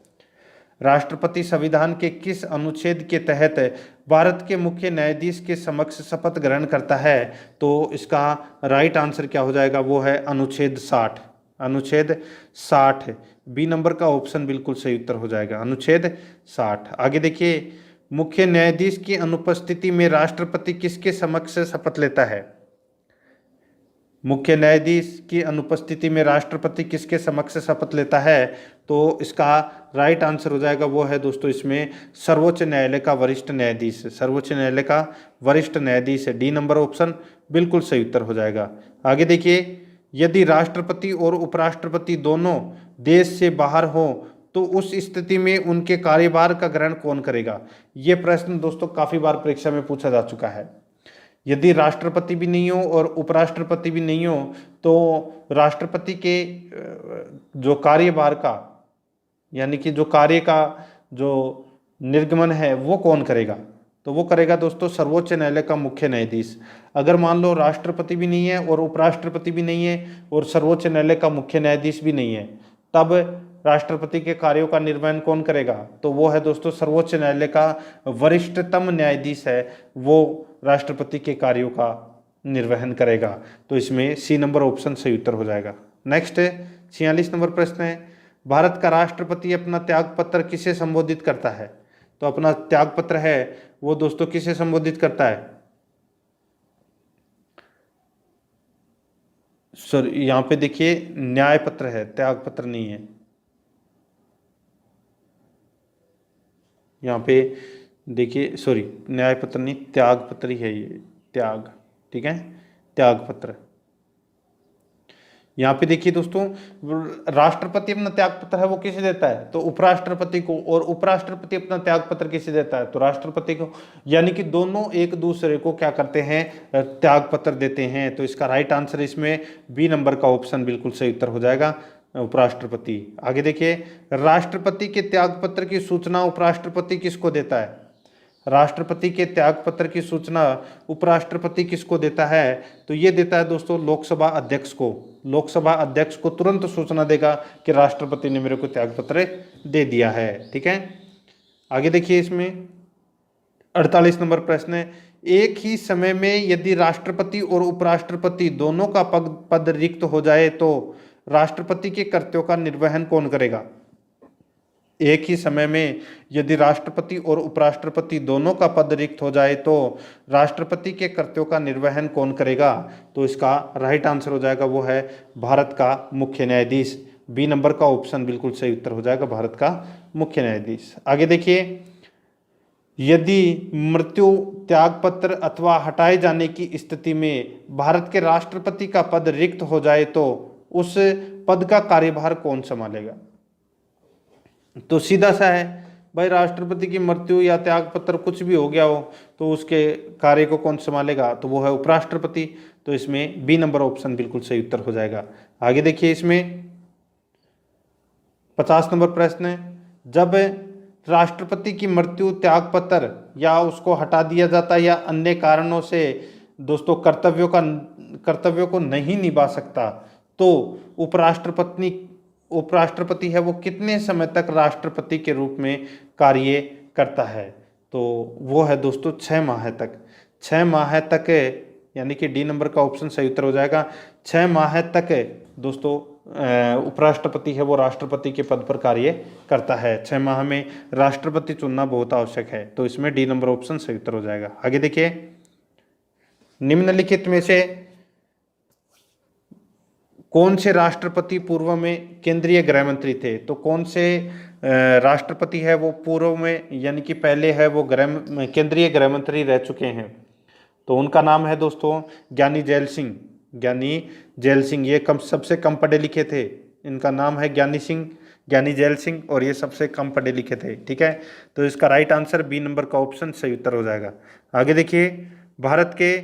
A: राष्ट्रपति संविधान के किस अनुच्छेद के तहत भारत के मुख्य न्यायाधीश के समक्ष शपथ ग्रहण करता है? तो इसका राइट आंसर क्या हो जाएगा, वो है अनुच्छेद 60। अनुच्छेद 60, बी नंबर का ऑप्शन बिल्कुल सही उत्तर हो जाएगा, अनुच्छेद 60। आगे देखिए, मुख्य न्यायाधीश की अनुपस्थिति में राष्ट्रपति किसके समक्ष शपथ लेता है? मुख्य न्यायाधीश की अनुपस्थिति में राष्ट्रपति किसके समक्ष शपथ लेता है? तो इसका राइट आंसर हो जाएगा वो है दोस्तों इसमें सर्वोच्च न्यायालय का वरिष्ठ न्यायाधीश। सर्वोच्च न्यायालय का वरिष्ठ न्यायाधीश है, डी नंबर ऑप्शन बिल्कुल सही उत्तर हो जाएगा। आगे देखिए, यदि राष्ट्रपति और उपराष्ट्रपति दोनों देश से बाहर हो तो उस स्थिति में उनके कार्यभार का ग्रहण कौन करेगा? ये प्रश्न दोस्तों काफी बार परीक्षा में पूछा जा चुका है। यदि राष्ट्रपति भी नहीं हो और उपराष्ट्रपति भी नहीं हो तो राष्ट्रपति के जो कार्यभार का, यानी कि जो कार्य का जो निर्गमन है वो कौन करेगा? तो वो करेगा दोस्तों सर्वोच्च न्यायालय का मुख्य न्यायाधीश। अगर मान लो राष्ट्रपति भी नहीं है और उपराष्ट्रपति भी नहीं है और सर्वोच्च न्यायालय का मुख्य न्यायाधीश भी नहीं है, तब राष्ट्रपति के कार्यों का निर्वहन कौन करेगा? तो वो है दोस्तों सर्वोच्च न्यायालय का वरिष्ठतम न्यायाधीश है, वो राष्ट्रपति के कार्यों का निर्वहन करेगा। तो इसमें सी नंबर ऑप्शन सही उत्तर हो जाएगा। नेक्स्ट 46 नंबर प्रश्न है, भारत का राष्ट्रपति अपना त्याग पत्र किसे संबोधित करता है? तो अपना त्याग पत्र है वो दोस्तों किसे संबोधित करता है? सर यहाँ पे देखिए न्याय पत्र है, त्याग पत्र नहीं है। यहाँ पे देखिए सॉरी न्याय पत्र नहीं, त्याग पत्र ही है ये, त्याग, ठीक है, त्याग पत्र। यहाँ पे देखिए दोस्तों राष्ट्रपति अपना त्याग पत्र है वो किसे देता है? तो उपराष्ट्रपति को, और उपराष्ट्रपति अपना त्याग पत्र किसे देता है? तो राष्ट्रपति को। यानी कि दोनों एक दूसरे को क्या करते हैं? त्याग पत्र देते हैं। तो इसका राइट आंसर इसमें बी नंबर का ऑप्शन बिल्कुल सही उत्तर हो जाएगा, उपराष्ट्रपति। आगे देखिए, राष्ट्रपति के त्याग पत्र की सूचना उपराष्ट्रपति किसको देता है? राष्ट्रपति के त्याग पत्र की सूचना उपराष्ट्रपति किसको देता है? तो ये देता है दोस्तों लोकसभा अध्यक्ष को। लोकसभा अध्यक्ष को तुरंत सूचना देगा कि राष्ट्रपति ने मेरे को त्याग पत्र दे दिया है, ठीक है। आगे देखिए, इसमें 48 नंबर प्रश्न है, एक ही समय में यदि राष्ट्रपति और उपराष्ट्रपति दोनों का पद रिक्त हो जाए तो राष्ट्रपति के कर्तव्यों का निर्वहन कौन करेगा? एक ही समय में यदि राष्ट्रपति और उपराष्ट्रपति दोनों का पद रिक्त हो जाए तो राष्ट्रपति के कर्तव्यों का निर्वहन कौन करेगा? तो इसका राइट आंसर हो जाएगा वो है भारत का मुख्य न्यायाधीश। बी नंबर का ऑप्शन बिल्कुल सही उत्तर हो जाएगा, भारत का मुख्य न्यायाधीश। आगे देखिए, यदि मृत्यु, त्याग पत्र अथवा हटाए जाने की स्थिति में भारत के राष्ट्रपति का पद रिक्त हो जाए तो उस पद का कार्यभार कौन संभालेगा? तो सीधा सा है भाई, राष्ट्रपति की मृत्यु या त्याग पत्र कुछ भी हो गया हो तो उसके कार्य को कौन संभालेगा? तो वो है उपराष्ट्रपति। तो इसमें बी नंबर ऑप्शन बिल्कुल सही उत्तर हो जाएगा। आगे देखिए, इसमें 50 नंबर प्रश्न है, जब राष्ट्रपति की मृत्यु, त्याग पत्र या उसको हटा दिया जाता है या अन्य कारणों से दोस्तों कर्तव्यों को नहीं निभा सकता तो उपराष्ट्रपति है वो कितने समय तक राष्ट्रपति के रूप में कार्य करता है? तो वो है दोस्तों 6 माह तक। 6 माह तक, यानी कि डी नंबर का ऑप्शन सही उत्तर हो जाएगा। 6 माह तक दोस्तों उपराष्ट्रपति है वो राष्ट्रपति के पद पर कार्य करता है। 6 माह में राष्ट्रपति चुनना बहुत आवश्यक है। तो इसमें डी नंबर ऑप्शन सही उत्तर हो जाएगा। आगे देखिए, निम्नलिखित में से कौन से राष्ट्रपति पूर्व में केंद्रीय गृह मंत्री थे? तो कौन से राष्ट्रपति है वो पूर्व में, यानी कि पहले है वो केंद्रीय गृह मंत्री रह चुके हैं? तो उनका नाम है दोस्तों ज्ञानी जैल सिंह। ज्ञानी जैल सिंह, ये सबसे कम पढ़े लिखे थे। इनका नाम है ज्ञानी जैल सिंह, और ये सबसे कम पढ़े लिखे थे, ठीक है। तो इसका राइट आंसर बी नंबर का ऑप्शन सही उत्तर हो जाएगा। आगे देखिए, भारत के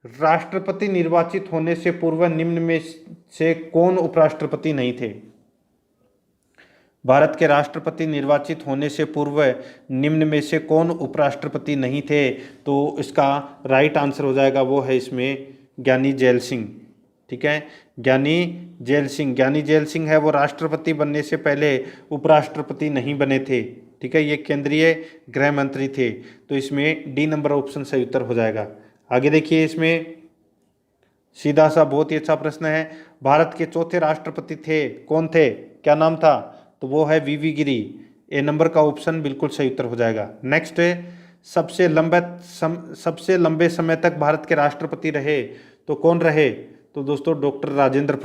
A: राष्ट्रपति निर्वाचित होने से पूर्व निम्न में से कौन उपराष्ट्रपति नहीं थे? भारत के राष्ट्रपति निर्वाचित होने से पूर्व निम्न में से कौन उपराष्ट्रपति नहीं थे? तो इसका राइट आंसर हो जाएगा वो है इसमें ज्ञानी जैल सिंह, ठीक है। ज्ञानी जैल सिंह है वो राष्ट्रपति बनने से पहले उपराष्ट्रपति नहीं बने थे, ठीक है। ये केंद्रीय गृह मंत्री थे। तो इसमें डी नंबर ऑप्शन सही उत्तर हो जाएगा। आगे देखिए, इसमें सीधा सा बहुत ही अच्छा प्रश्न है, भारत के चौथे राष्ट्रपति थे, कौन थे, क्या नाम था? तो वो है वीवी गिरी। ए नंबर का ऑप्शन बिल्कुल सही उत्तर हो जाएगा। नेक्स्ट है, सबसे लंबे समय तक भारत के राष्ट्रपति रहे तो कौन रहे? तो दोस्तों डॉक्टर राजेंद्र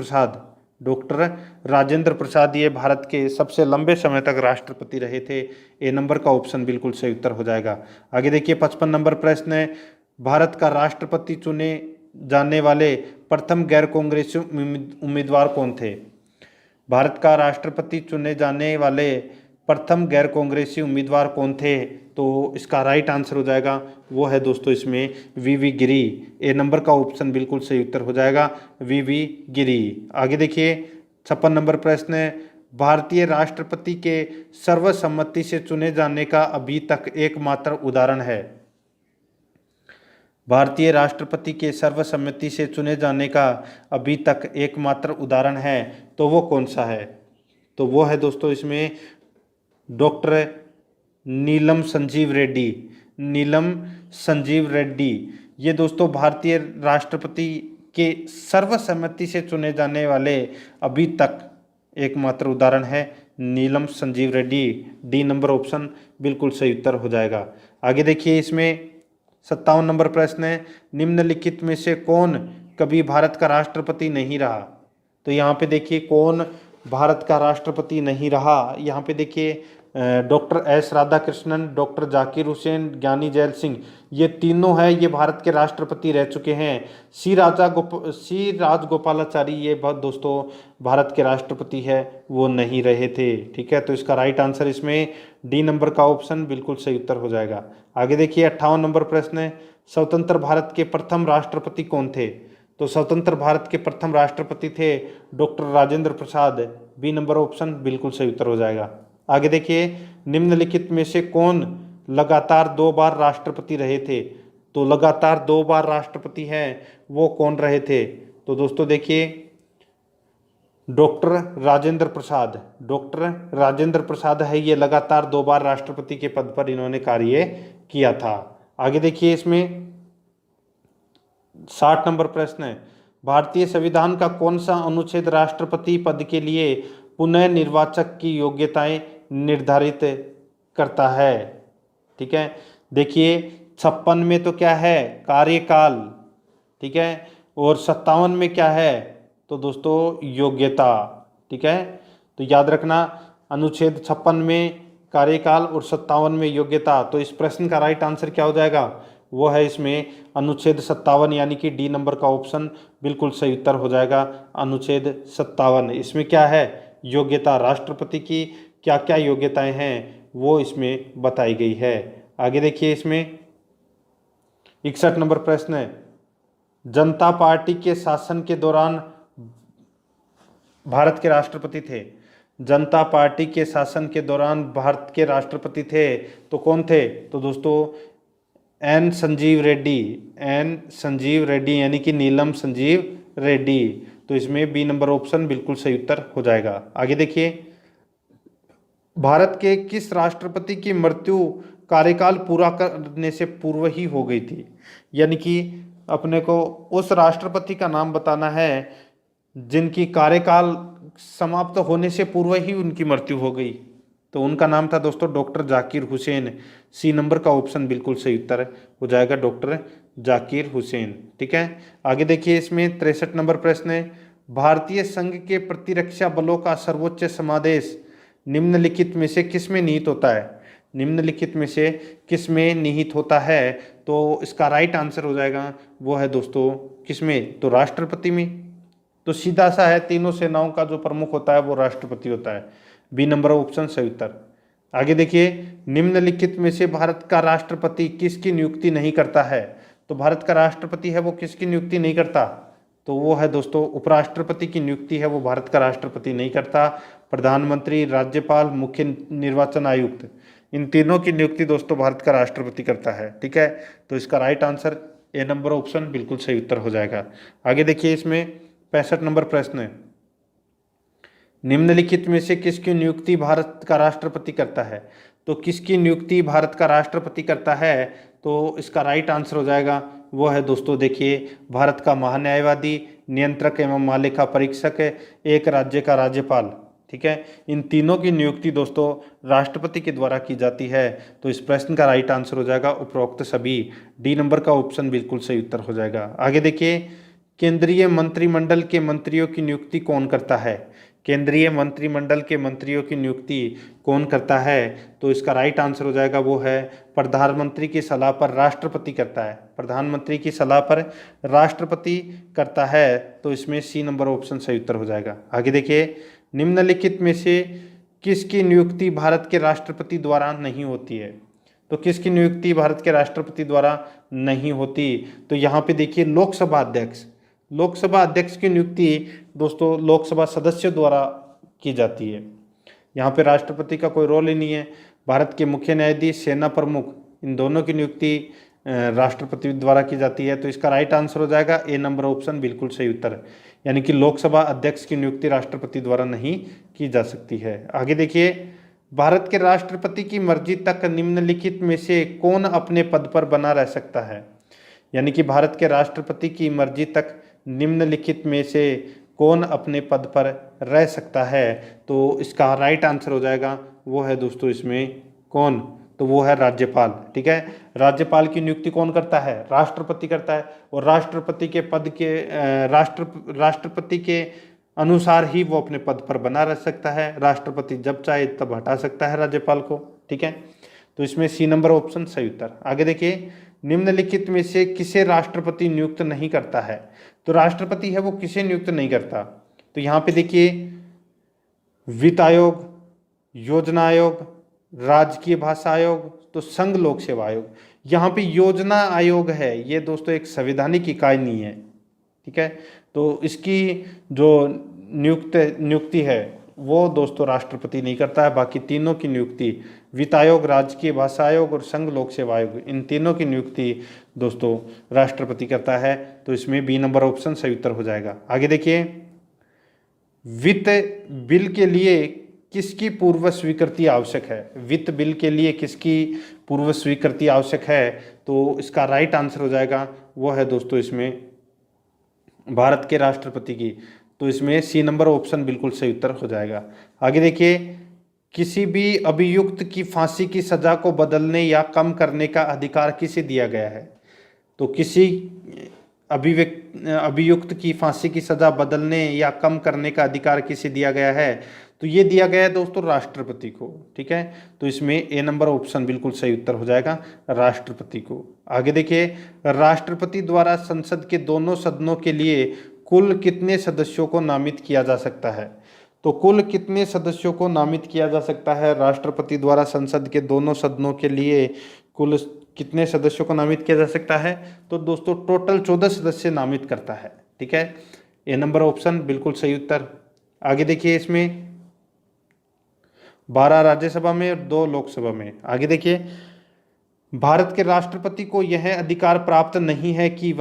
A: प्रसाद ये भारत के सबसे लंबे समय तक राष्ट्रपति रहे थे। ए नंबर का ऑप्शन बिल्कुल सही उत्तर हो जाएगा। आगे देखिए, 55 नंबर प्रश्न है, भारत का राष्ट्रपति चुने जाने वाले प्रथम गैर कांग्रेसी उम्मीदवार कौन थे? भारत का राष्ट्रपति चुने जाने वाले प्रथम गैर कांग्रेसी उम्मीदवार कौन थे? तो इसका राइट आंसर हो जाएगा वो है दोस्तों इसमें वीवी गिरी। ए नंबर का ऑप्शन बिल्कुल सही उत्तर हो जाएगा, वीवी गिरी। आगे देखिए, 56 नंबर प्रश्न है, भारतीय राष्ट्रपति के सर्वसम्मति से चुने जाने का अभी तक एकमात्र उदाहरण है। भारतीय राष्ट्रपति के सर्वसम्मति से चुने जाने का अभी तक एकमात्र उदाहरण है, तो वो कौन सा है? तो वो है दोस्तों इसमें डॉक्टर नीलम संजीव रेड्डी। नीलम संजीव रेड्डी ये दोस्तों भारतीय राष्ट्रपति के सर्वसम्मति से चुने जाने वाले अभी तक एकमात्र उदाहरण है Neelam Sanjiva Reddy. D number option बिल्कुल सही उत्तर हो जाएगा। आगे देखिए इसमें 57 नंबर प्रश्न है, निम्नलिखित में से कौन कभी भारत का राष्ट्रपति नहीं रहा। तो यहाँ पे देखिए कौन भारत का राष्ट्रपति नहीं रहा। यहाँ पे देखिए doctor S Radhakrishnan, doctor Zakir Hussain, ज्ञानी जैल सिंह, ये तीनों है ये भारत के राष्ट्रपति रह चुके हैं। सी राजगोपालाचारी ये बहुत दोस्तों भारत के राष्ट्रपति है वो नहीं रहे थे। ठीक है, तो इसका राइट आंसर इसमें डी नंबर का ऑप्शन बिल्कुल सही उत्तर हो जाएगा। आगे देखिए 58 नंबर प्रश्न है, स्वतंत्र भारत के प्रथम राष्ट्रपति कौन थे। तो स्वतंत्र भारत के प्रथम राष्ट्रपति थे doctor Rajendra Prasad. B number option बिल्कुल सही उत्तर हो जाएगा। आगे देखिए निम्नलिखित में से कौन लगातार 2 बार राष्ट्रपति रहे थे। तो लगातार 2 बार राष्ट्रपति हैं वो कौन रहे थे। तो दोस्तों देखिए डॉक्टर राजेंद्र प्रसाद, डॉक्टर राजेंद्र प्रसाद है ये लगातार 2 बार राष्ट्रपति के पद पर इन्होंने कार्य किया था। आगे देखिए इसमें 60 नंबर प्रश्न है, भारतीय संविधान का कौन सा अनुच्छेद राष्ट्रपति पद के लिए पुनः निर्वाचक की योग्यताएं निर्धारित करता है। ठीक है, देखिए 56 में तो क्या है कार्यकाल, ठीक है, और 57 में क्या है तो दोस्तों योग्यता। ठीक है, तो याद रखना अनुच्छेद 56 में कार्यकाल और 57 में योग्यता। तो इस प्रश्न का राइट आंसर क्या हो जाएगा, वो है इसमें अनुच्छेद 57 यानी कि डी नंबर का ऑप्शन बिल्कुल सही उत्तर हो जाएगा। अनुच्छेद 57 इसमें क्या है योग्यता, राष्ट्रपति की क्या क्या योग्यताएं हैं वो इसमें बताई गई है। आगे देखिए इसमें 61 नंबर प्रश्न है, जनता पार्टी के शासन के दौरान भारत के राष्ट्रपति थे। जनता पार्टी के शासन के दौरान भारत के राष्ट्रपति थे तो कौन थे। तो दोस्तों एन संजीव रेड्डी, एन संजीव रेड्डी यानी कि नीलम संजीव रेड्डी। तो इसमें बी नंबर ऑप्शन बिल्कुल सही उत्तर हो जाएगा। आगे देखिए भारत के किस राष्ट्रपति की मृत्यु कार्यकाल पूरा करने से पूर्व ही हो गई थी। यानी कि अपने को उस राष्ट्रपति का नाम बताना है जिनकी कार्यकाल समाप्त होने से पूर्व ही उनकी मृत्यु हो गई। तो उनका नाम था दोस्तों doctor Zakir Hussain. C number का ऑप्शन बिल्कुल सही उत्तर हो जाएगा, डॉक्टर जाकिर हुसैन। ठीक है, आगे देखिए इसमें 63 नंबर प्रश्न है, भारतीय संघ के प्रतिरक्षा बलों का सर्वोच्च समादेश निम्नलिखित में से किस में निहित होता है। निम्नलिखित में से किस में निहित होता है तो इसका राइट आंसर हो जाएगा वो है दोस्तों किस में, तो राष्ट्रपति में। तो सीधा सा है, तीनों सेनाओं का जो प्रमुख होता है वो राष्ट्रपति होता है। बी नंबर ऑप्शन सही उत्तर। आगे देखिए निम्नलिखित में से भारत का राष्ट्रपति किसकी नियुक्ति नहीं करता है। तो भारत का राष्ट्रपति है वो किसकी नियुक्ति नहीं करता, तो वो है दोस्तों उपराष्ट्रपति की नियुक्ति है वो भारत का राष्ट्रपति नहीं करता। प्रधानमंत्री, राज्यपाल, मुख्य निर्वाचन आयुक्त, इन तीनों की नियुक्ति दोस्तों भारत का राष्ट्रपति करता है। ठीक है, तो इसका right answer A number option बिल्कुल सही उत्तर हो जाएगा। आगे देखिए इसमें 65 नंबर प्रश्न है, निम्नलिखित में से किसकी नियुक्ति भारत का राष्ट्रपति करता है। तो किसकी नियुक्ति भारत का राष्ट्रपति करता है तो इसका राइट आंसर हो जाएगा वो है दोस्तों देखिए भारत का महान्यायवादी, नियंत्रक एवं महालेखा परीक्षक, एक राज्य का राज्यपाल। ठीक है, इन तीनों की नियुक्ति दोस्तों राष्ट्रपति के द्वारा की जाती है। तो इस प्रश्न का राइट आंसर हो जाएगा उपरोक्त सभी। डी नंबर का ऑप्शन बिल्कुल सही उत्तर हो जाएगा। आगे देखिए केंद्रीय मंत्रिमंडल के मंत्रियों की नियुक्ति कौन करता है। केंद्रीय मंत्रिमंडल के मंत्रियों की नियुक्ति कौन करता है तो इसका राइट आंसर हो जाएगा वो है प्रधानमंत्री की सलाह पर राष्ट्रपति करता है। प्रधानमंत्री की सलाह पर राष्ट्रपति करता है, तो इसमें सी नंबर ऑप्शन सही उत्तर हो जाएगा। आगे देखिए निम्नलिखित में से किसकी नियुक्ति भारत के राष्ट्रपति द्वारा नहीं होती है। तो किसकी नियुक्ति भारत के राष्ट्रपति द्वारा नहीं होती, तो यहाँ पे देखिए लोकसभा अध्यक्ष, लोकसभा अध्यक्ष की नियुक्ति दोस्तों लोकसभा सदस्यों द्वारा की जाती है। यहाँ पे राष्ट्रपति का कोई रोल ही नहीं है। भारत के मुख्य न्यायाधीश, सेना प्रमुख, इन दोनों की नियुक्ति राष्ट्रपति द्वारा की जाती है। तो इसका राइट आंसर हो जाएगा ए नंबर ऑप्शन, बिल्कुल सही उत्तर। यानी कि लोकसभा अध्यक्ष की नियुक्ति राष्ट्रपति द्वारा नहीं की जा सकती है। आगे देखिए, भारत के राष्ट्रपति की मर्जी तक निम्नलिखित में से कौन अपने पद पर बना रह सकता है। यानी कि भारत के राष्ट्रपति की मर्जी तक निम्नलिखित में से कौन अपने पद पर रह सकता है। तो इसका राइट आंसर हो जाएगा, वो है दोस्तों इसमें कौन, तो वो है राज्यपाल। ठीक है, राज्यपाल की नियुक्ति कौन करता है, राष्ट्रपति करता है। और राष्ट्रपति के पद के राष्ट्रपति के अनुसार ही वो अपने पद पर बना रह सकता है। राष्ट्रपति जब चाहे तब हटा सकता है राज्यपाल को। ठीक है, तो इसमें सी नंबर ऑप्शन सही उत्तर। आगे देखिए, निम्नलिखित में से किसे राष्ट्रपति नियुक्त नहीं करता है। तो राष्ट्रपति है वो किसे नियुक्त नहीं करता। तो यहाँ पे देखिए, वित्त आयोग, योजना आयोग, राजकीय भाषा आयोग, तो संघ लोक सेवा आयोग। यहाँ पे योजना आयोग है, ये दोस्तों एक संवैधानिक इकाई नहीं है। ठीक है, तो इसकी जो नियुक्ति है वो दोस्तों राष्ट्रपति नहीं करता है। बाकी तीनों की नियुक्ति, वित्त आयोग, राजकीय भाषा आयोग और संघ लोक सेवा आयोग, इन तीनों की नियुक्ति दोस्तों राष्ट्रपति करता है। तो इसमें बी नंबर ऑप्शन सही उत्तर हो जाएगा। आगे देखिए, वित्त बिल के लिए किसकी पूर्व स्वीकृति आवश्यक है। वित्त बिल के लिए किसकी पूर्व स्वीकृति आवश्यक है। तो इसका राइट आंसर हो जाएगा, वो है दोस्तों इसमें भारत के राष्ट्रपति की। तो इसमें सी नंबर ऑप्शन बिल्कुल सही उत्तर हो जाएगा। आगे देखिए, किसी भी अभियुक्त की फांसी की सजा को बदलने या कम करने का अधिकार किसे दिया गया है। तो किसी अभियुक्त की फांसी की सजा बदलने या कम करने का अधिकार किसे दिया गया है। तो ये दिया गया है दोस्तों राष्ट्रपति को। ठीक है, तो इसमें ए नंबर ऑप्शन बिल्कुल सही उत्तर हो जाएगा, राष्ट्रपति को। आगे देखिए, राष्ट्रपति द्वारा संसद के दोनों सदनों के लिए कुल कितने सदस्यों को नामित किया जा सकता है। तो कुल कितने सदस्यों को नामित किया जा सकता है राष्ट्रपति द्वारा संसद के दोनों सदनों के लिए, कुल कितने सदस्यों को नामित किया जा सकता है। तो दोस्तों टोटल 14 सदस्य नामित करता है। ठीक है, ए नंबर ऑप्शन बिल्कुल सही उत्तर। आगे देखिए, इसमें 12 राज्यसभा में और 2 लोकसभा में। आगे देखिए, भारत के राष्ट्रपति को यह अधिकार प्राप्त नहीं है कि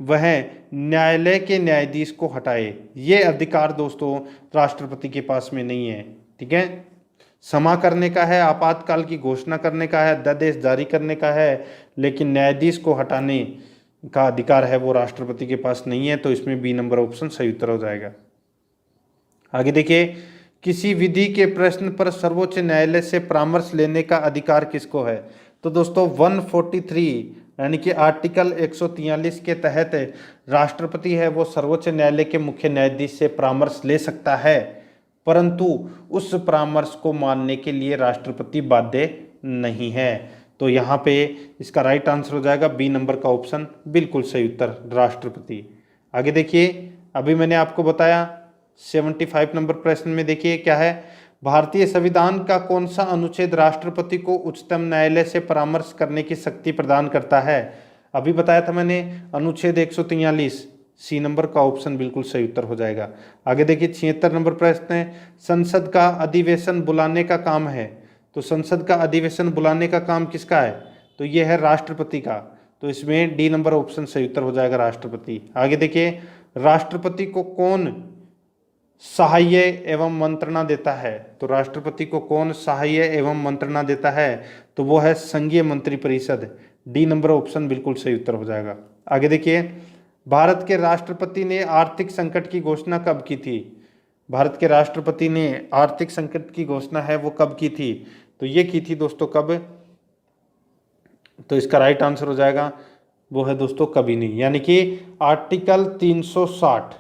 A: वह न्यायालय के न्यायाधीश को हटाए। ये अधिकार दोस्तों राष्ट्रपति के पास में नहीं है। ठीक है, क्षमा करने का है, आपातकाल की घोषणा करने का है, अध्यादेश जारी करने का है, लेकिन न्यायाधीश को हटाने का अधिकार है वो राष्ट्रपति के पास नहीं है। तो इसमें बी नंबर ऑप्शन सही उत्तर हो जाएगा। आगे देखिए, किसी विधि के प्रश्न पर सर्वोच्च न्यायालय से परामर्श लेने का अधिकार किसको है। तो दोस्तों 143 यानी कि आर्टिकल 143 के तहत राष्ट्रपति है वो सर्वोच्च न्यायालय के मुख्य न्यायाधीश से परामर्श ले सकता है, परंतु उस परामर्श को मानने के लिए राष्ट्रपति बाध्य नहीं है। तो यहाँ पे इसका राइट आंसर हो जाएगा बी नंबर का ऑप्शन, बिल्कुल सही उत्तर, राष्ट्रपति। आगे देखिए, अभी मैंने आपको बताया 75 नंबर प्रश्न में देखिए क्या है, भारतीय संविधान का कौन सा अनुच्छेद राष्ट्रपति को उच्चतम न्यायालय से परामर्श करने की शक्ति प्रदान करता है। अभी बताया था मैंने, अनुच्छेद 143, सी नंबर का ऑप्शन बिल्कुल सही उत्तर हो जाएगा। आगे देखिए 76 नंबर प्रश्न है, संसद का अधिवेशन बुलाने का काम है। तो संसद का अधिवेशन बुलाने का काम किसका है। तो ये है राष्ट्रपति का। तो इसमें डी नंबर ऑप्शन सही उत्तर हो जाएगा, राष्ट्रपति। आगे देखिए, राष्ट्रपति को कौन सहाय्य एवं मंत्रणा देता है। तो राष्ट्रपति को कौन सहाय्य एवं मंत्रणा देता है। तो वो है संघीय मंत्रिपरिषद। डी नंबर ऑप्शन बिल्कुल सही उत्तर हो जाएगा। आगे देखिए, भारत के राष्ट्रपति ने आर्थिक संकट की घोषणा कब की थी। भारत के राष्ट्रपति ने आर्थिक संकट की घोषणा है वो कब की थी। तो ये की थी दोस्तों कब। तो इसका राइट आंसर हो जाएगा वो है दोस्तों कभी नहीं, यानी कि आर्टिकल 360।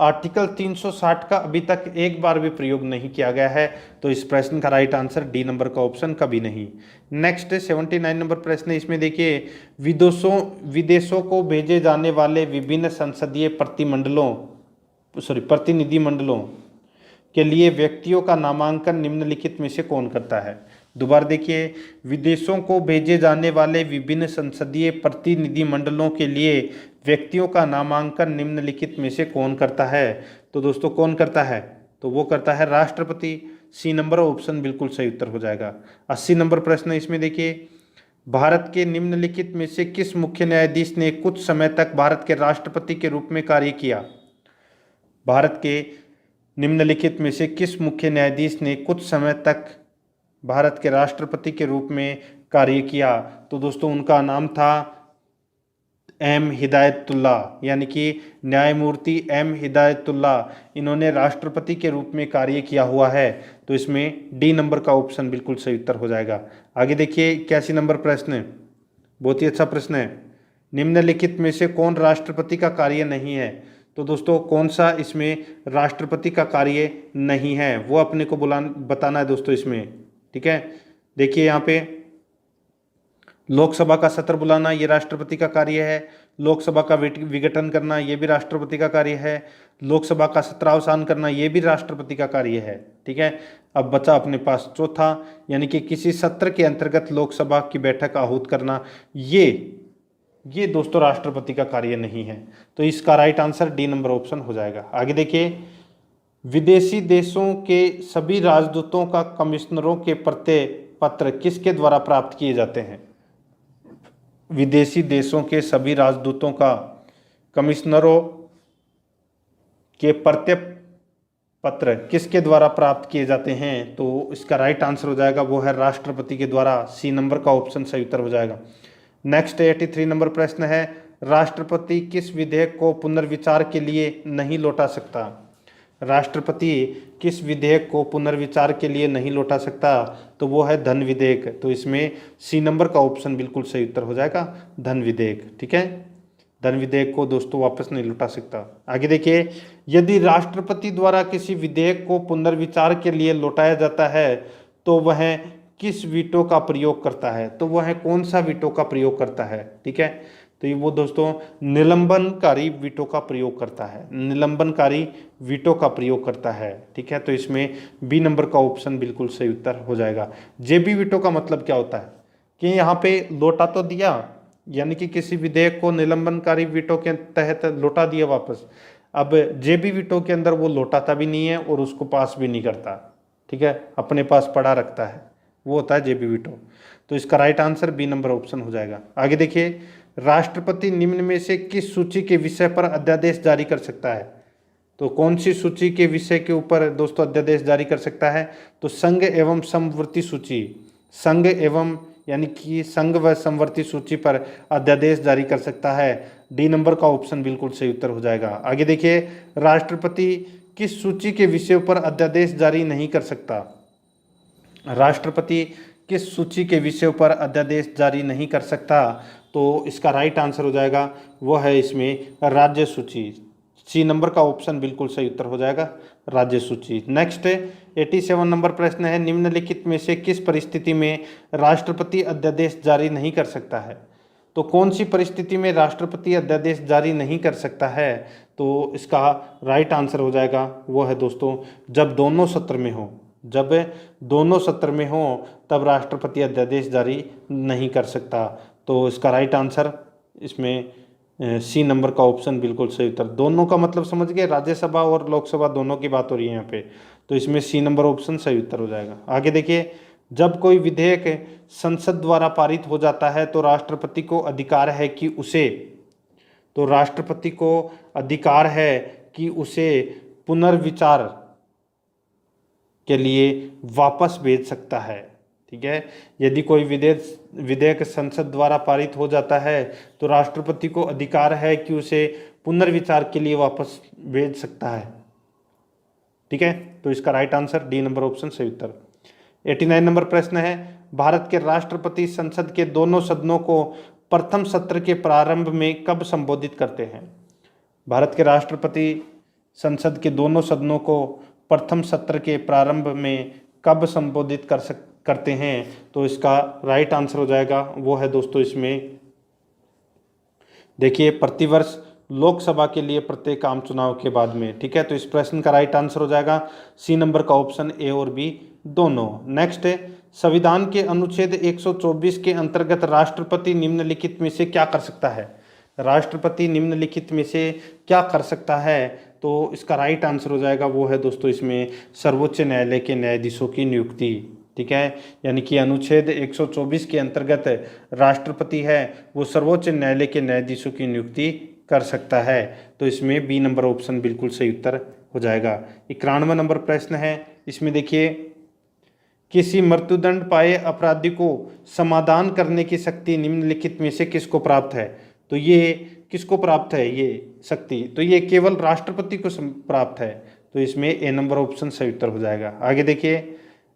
A: आर्टिकल 360 का अभी तक एक बार भी प्रयोग नहीं किया गया है। तो इस प्रश्न का राइट आंसर डी नंबर का ऑप्शन कभी नहीं। नेक्स्ट 79 नंबर प्रश्न है, इसमें देखिए, विदेशों को भेजे जाने वाले विभिन्न संसदीय प्रतिनिधिमंडलों के लिए व्यक्तियों का नामांकन निम्नलिखित में से कौन करता है। दोबारा देखिए, विदेशों को भेजे जाने वाले विभिन्न संसदीय प्रतिनिधिमंडलों के लिए व्यक्तियों का नामांकन निम्नलिखित में से कौन करता है। तो दोस्तों कौन करता है। तो वो करता है राष्ट्रपति। सी नंबर ऑप्शन बिल्कुल सही उत्तर हो जाएगा। 80 नंबर प्रश्न है, इसमें देखिए, भारत के निम्नलिखित में से किस मुख्य न्यायाधीश ने कुछ समय तक भारत के राष्ट्रपति के रूप में कार्य किया? भारत के निम्नलिखित में से किस मुख्य न्यायाधीश ने कुछ समय तक भारत के राष्ट्रपति के रूप में कार्य किया? तो दोस्तों उनका नाम था एम हिदायतुल्ला, यानी कि न्यायमूर्ति एम हिदायतुल्ला। इन्होंने राष्ट्रपति के रूप में कार्य किया हुआ है। तो इसमें डी नंबर का ऑप्शन बिल्कुल सही उत्तर हो जाएगा। आगे देखिए 81 नंबर प्रश्न है, बहुत ही अच्छा प्रश्न है। निम्नलिखित में से कौन राष्ट्रपति का कार्य नहीं है? तो दोस्तों कौन सा इसमें राष्ट्रपति का कार्य नहीं है वो अपने को बताना है दोस्तों इसमें। ठीक है, देखिए यहाँ पे लोकसभा का सत्र बुलाना ये राष्ट्रपति का कार्य है, लोकसभा का विघटन करना ये भी राष्ट्रपति का कार्य है, लोकसभा का सत्रावसान करना ये भी राष्ट्रपति का कार्य है। ठीक है, अब बचा अपने पास चौथा, यानी कि किसी सत्र के अंतर्गत लोकसभा की बैठक आहूत करना, ये दोस्तों राष्ट्रपति का कार्य नहीं है। तो इसका right answer D number option हो जाएगा। आगे देखिए, विदेशी देशों के सभी राजदूतों का कमिश्नरों के प्रत्यय पत्र किसके द्वारा प्राप्त किए जाते हैं? विदेशी देशों के सभी राजदूतों का कमिश्नरों के प्रत्यय पत्र किसके द्वारा प्राप्त किए जाते हैं? तो इसका राइट आंसर हो जाएगा वो है राष्ट्रपति के द्वारा। सी नंबर का ऑप्शन सही उत्तर हो जाएगा। नेक्स्ट 83 नंबर प्रश्न है, राष्ट्रपति किस विधेयक को पुनर्विचार के लिए नहीं लौटा सकता? राष्ट्रपति किस विधेयक को पुनर्विचार के लिए नहीं लौटा सकता? तो वो है धन विधेयक। तो इसमें सी नंबर का ऑप्शन बिल्कुल सही उत्तर हो जाएगा, धन विधेयक। ठीक है, धन विधेयक को दोस्तों वापस नहीं लौटा सकता। आगे देखिए, यदि राष्ट्रपति द्वारा किसी विधेयक को पुनर्विचार के लिए लौटाया जाता है तो वह किस वीटो का प्रयोग करता है? तो वह कौन सा वीटो का प्रयोग करता है? ठीक है, तो ये वो दोस्तों निलंबनकारी वीटो का प्रयोग करता है, निलंबनकारी वीटो का प्रयोग करता है। ठीक है, तो इसमें बी नंबर का ऑप्शन बिल्कुल सही उत्तर हो जाएगा। जेबी वीटो का मतलब क्या होता है कि यहाँ पे लौटा तो दिया, यानी कि किसी विधेयक को निलंबनकारी वीटो के तहत लौटा दिया वापस। अब जेबी वीटो के अंदर वो लौटाता भी नहीं है और उसको पास भी नहीं करता। ठीक है, अपने पास पड़ा रखता है, वो होता है जेबी वीटो। तो इसका right answer B number option हो जाएगा। आगे देखिए, राष्ट्रपति निम्न में से किस सूची के विषय पर अध्यादेश जारी कर सकता है? तो कौन सी सूची के विषय के ऊपर दोस्तों अध्यादेश जारी कर सकता है? तो संघ एवं समवर्ती सूची, संघ एवं यानी कि संघ व समवर्ती सूची पर अध्यादेश जारी कर सकता है। डी नंबर का ऑप्शन बिल्कुल सही उत्तर हो जाएगा। आगे देखिए, राष्ट्रपति किस सूची के विषय पर अध्यादेश जारी नहीं कर सकता? राष्ट्रपति किस सूची के विषय पर अध्यादेश जारी नहीं कर सकता? तो इसका राइट आंसर हो जाएगा वो है इसमें राज्य सूची। सी नंबर का ऑप्शन बिल्कुल सही उत्तर हो जाएगा, राज्य सूची। नेक्स्ट 87 नंबर प्रश्न है, निम्नलिखित में से किस परिस्थिति में राष्ट्रपति अध्यादेश जारी नहीं कर सकता है? तो कौन सी परिस्थिति में राष्ट्रपति अध्यादेश जारी नहीं कर सकता है? तो इसका राइट आंसर हो जाएगा वो है दोस्तों जब दोनों सत्र में हो, जब दोनों सत्र में हो तब राष्ट्रपति अध्यादेश जारी नहीं कर सकता। तो इसका राइट आंसर इसमें सी नंबर का ऑप्शन बिल्कुल सही उत्तर। दोनों का मतलब समझ गए, राज्यसभा और लोकसभा दोनों की बात हो रही है यहाँ पे। तो इसमें सी नंबर ऑप्शन सही उत्तर हो जाएगा। आगे देखिए, जब कोई विधेयक संसद द्वारा पारित हो जाता है तो राष्ट्रपति को अधिकार है कि उसे, तो राष्ट्रपति को अधिकार है कि उसे पुनर्विचार के लिए वापस भेज सकता है। ठीक है, यदि कोई विधेयक संसद द्वारा पारित हो जाता है तो राष्ट्रपति को अधिकार है कि उसे पुनर्विचार के लिए वापस भेज सकता है। ठीक है, तो इसका right answer D number option सही उत्तर। 89 नंबर प्रश्न है, भारत के राष्ट्रपति संसद के दोनों सदनों को प्रथम सत्र के प्रारंभ में कब संबोधित करते हैं? भारत के राष्ट्रपति संसद के दोनों सदनों को प्रथम सत्र के प्रारंभ में कब संबोधित करते हैं? तो इसका राइट आंसर हो जाएगा वो है दोस्तों इसमें देखिए प्रतिवर्ष लोकसभा के लिए प्रत्येक आम चुनाव के बाद में। ठीक है, तो इस प्रश्न का राइट आंसर हो जाएगा सी नंबर का ऑप्शन ए और बी दोनों। नेक्स्ट, संविधान के अनुच्छेद 124 के अंतर्गत राष्ट्रपति निम्नलिखित में से क्या कर सकता है? राष्ट्रपति निम्नलिखित में से क्या कर सकता है? तो इसका राइट आंसर हो जाएगा वो है दोस्तों इसमें सर्वोच्च न्यायालय के न्यायाधीशों की नियुक्ति। ठीक है, यानी कि अनुच्छेद 124 के अंतर्गत राष्ट्रपति है वो सर्वोच्च न्यायालय के न्यायाधीशों की नियुक्ति कर सकता है। तो इसमें बी नंबर ऑप्शन बिल्कुल सही उत्तर हो जाएगा। 91 नंबर प्रश्न है, इसमें देखिए, किसी मृत्युदंड पाए अपराधी को समाधान करने की शक्ति निम्नलिखित में से किसको प्राप्त है? तो ये किसको प्राप्त है ये शक्ति? तो ये केवल राष्ट्रपति को प्राप्त है। तो इसमें ए नंबर ऑप्शन सही उत्तर हो जाएगा। आगे देखिए,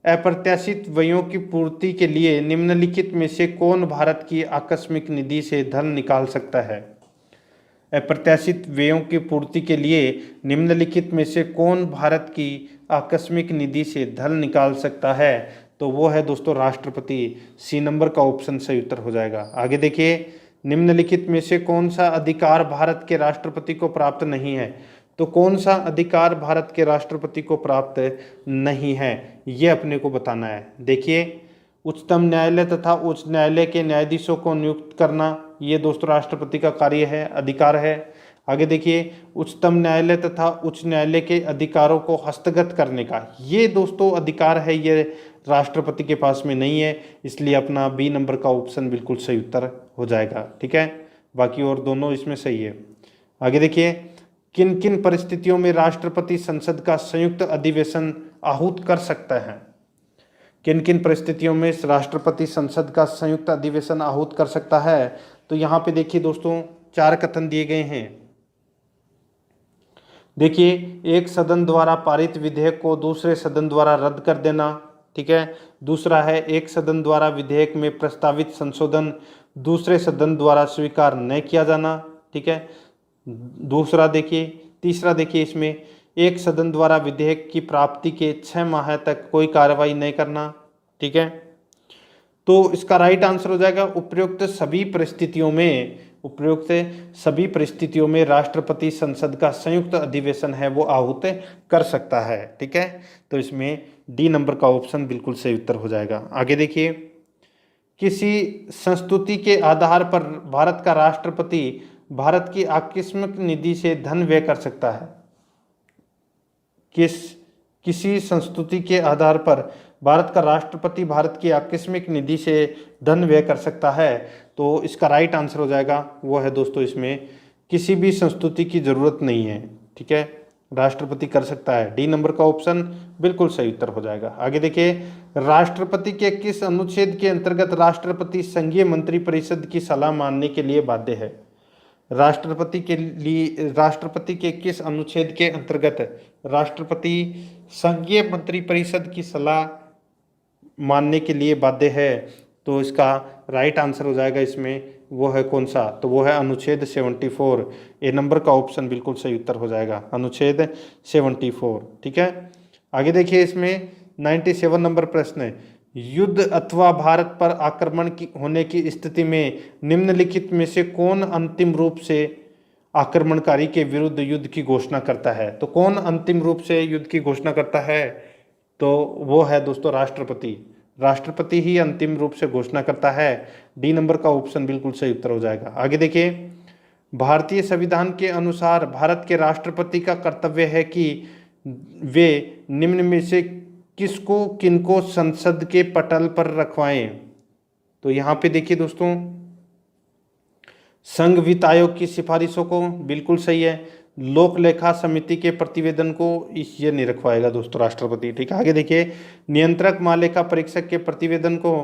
A: अप्रत्याशित व्ययों की पूर्ति के लिए निम्नलिखित में से कौन भारत की आकस्मिक निधि से धन निकाल सकता है? अप्रत्याशित व्ययों की पूर्ति के लिए निम्नलिखित में से कौन भारत की आकस्मिक निधि से धन निकाल सकता है? तो वो है दोस्तों राष्ट्रपति। सी नंबर का ऑप्शन सही उत्तर हो जाएगा। आगे देखिए, निम्नलिखित में से कौन सा अधिकार भारत के राष्ट्रपति को प्राप्त नहीं है? तो कौन सा अधिकार भारत के राष्ट्रपति को प्राप्त नहीं है, ये अपने को बताना है। देखिए, उच्चतम न्यायालय तथा उच्च न्यायालय के न्यायाधीशों को नियुक्त करना, ये दोस्तों राष्ट्रपति का कार्य है, अधिकार है। आगे देखिए, उच्चतम न्यायालय तथा उच्च न्यायालय के अधिकारों को हस्तगत करने का, ये दोस्तों अधिकार है, ये राष्ट्रपति के पास में नहीं है, इसलिए अपना बी नंबर का ऑप्शन बिल्कुल सही उत्तर हो जाएगा। ठीक है, बाकी और दोनों इसमें सही है। आगे देखिए, किन किन परिस्थितियों में राष्ट्रपति संसद का संयुक्त अधिवेशन आहूत कर सकता है? किन किन परिस्थितियों में राष्ट्रपति संसद का संयुक्त अधिवेशन आहूत कर सकता है? तो यहाँ पे देखिए दोस्तों, 4 कथन दिए गए हैं। देखिए, एक सदन द्वारा पारित विधेयक को दूसरे सदन द्वारा रद्द कर देना, ठीक है। दूसरा है, एक सदन द्वारा विधेयक में प्रस्तावित संशोधन दूसरे सदन द्वारा स्वीकार न किया जाना, ठीक है। दूसरा देखिए, तीसरा देखिए, इसमें एक सदन द्वारा विधेयक की प्राप्ति के 6 माह तक कोई कार्रवाई नहीं करना, ठीक है। तो इसका राइट आंसर हो जाएगा उपयुक्त सभी परिस्थितियों में राष्ट्रपति संसद का संयुक्त अधिवेशन है वो आहूत कर सकता है, ठीक है। तो इसमें डी नंबर का ऑप्शन बिल्कुल सही उत्तर हो जाएगा। आगे देखिए, किसी संस्तुति के आधार पर भारत का राष्ट्रपति भारत की आकस्मिक निधि से धन व्यय कर सकता है? किसी संस्तुति के आधार पर भारत का राष्ट्रपति भारत की आकस्मिक निधि से धन व्यय कर सकता है? तो इसका राइट आंसर हो जाएगा, वो है दोस्तों, इसमें किसी भी संस्तुति की जरूरत नहीं है, ठीक है, राष्ट्रपति कर सकता है। डी नंबर का ऑप्शन बिल्कुल सही उत्तर हो जाएगा। आगे देखिए, राष्ट्रपति के किस अनुच्छेद के अंतर्गत राष्ट्रपति संघीय मंत्रिपरिषद की सलाह मानने के लिए बाध्य है? राष्ट्रपति के किस अनुच्छेद के अंतर्गत राष्ट्रपति संघीय मंत्रिपरिषद की सलाह मानने के लिए बाध्य है? तो इसका राइट आंसर हो जाएगा इसमें, वो है कौन सा? तो वो है अनुच्छेद 74। ए नंबर का ऑप्शन बिल्कुल सही उत्तर हो जाएगा, अनुच्छेद 74, ठीक है। आगे देखिए, इसमें 97 नंबर प्रश्न है, युद्ध अथवा भारत पर आक्रमण होने की स्थिति में निम्नलिखित में से कौन अंतिम रूप से आक्रमणकारी के विरुद्ध युद्ध की घोषणा करता है? तो कौन अंतिम रूप से युद्ध की घोषणा करता है? तो वो है दोस्तों राष्ट्रपति। राष्ट्रपति ही अंतिम रूप से घोषणा करता है। डी नंबर का ऑप्शन बिल्कुल सही उत्तर हो जाएगा। आगे देखिए, भारतीय संविधान के अनुसार भारत के राष्ट्रपति का कर्तव्य है कि वे निम्न में से किनको संसद के पटल पर रखवाएं? तो यहाँ पे देखिए दोस्तों, संघ वित्त आयोग की सिफारिशों को, बिल्कुल सही है। लोक लेखा समिति के प्रतिवेदन को ये नहीं रखवाएगा दोस्तों राष्ट्रपति, ठीक है। आगे देखिए, नियंत्रक महालेखा परीक्षक के प्रतिवेदन को,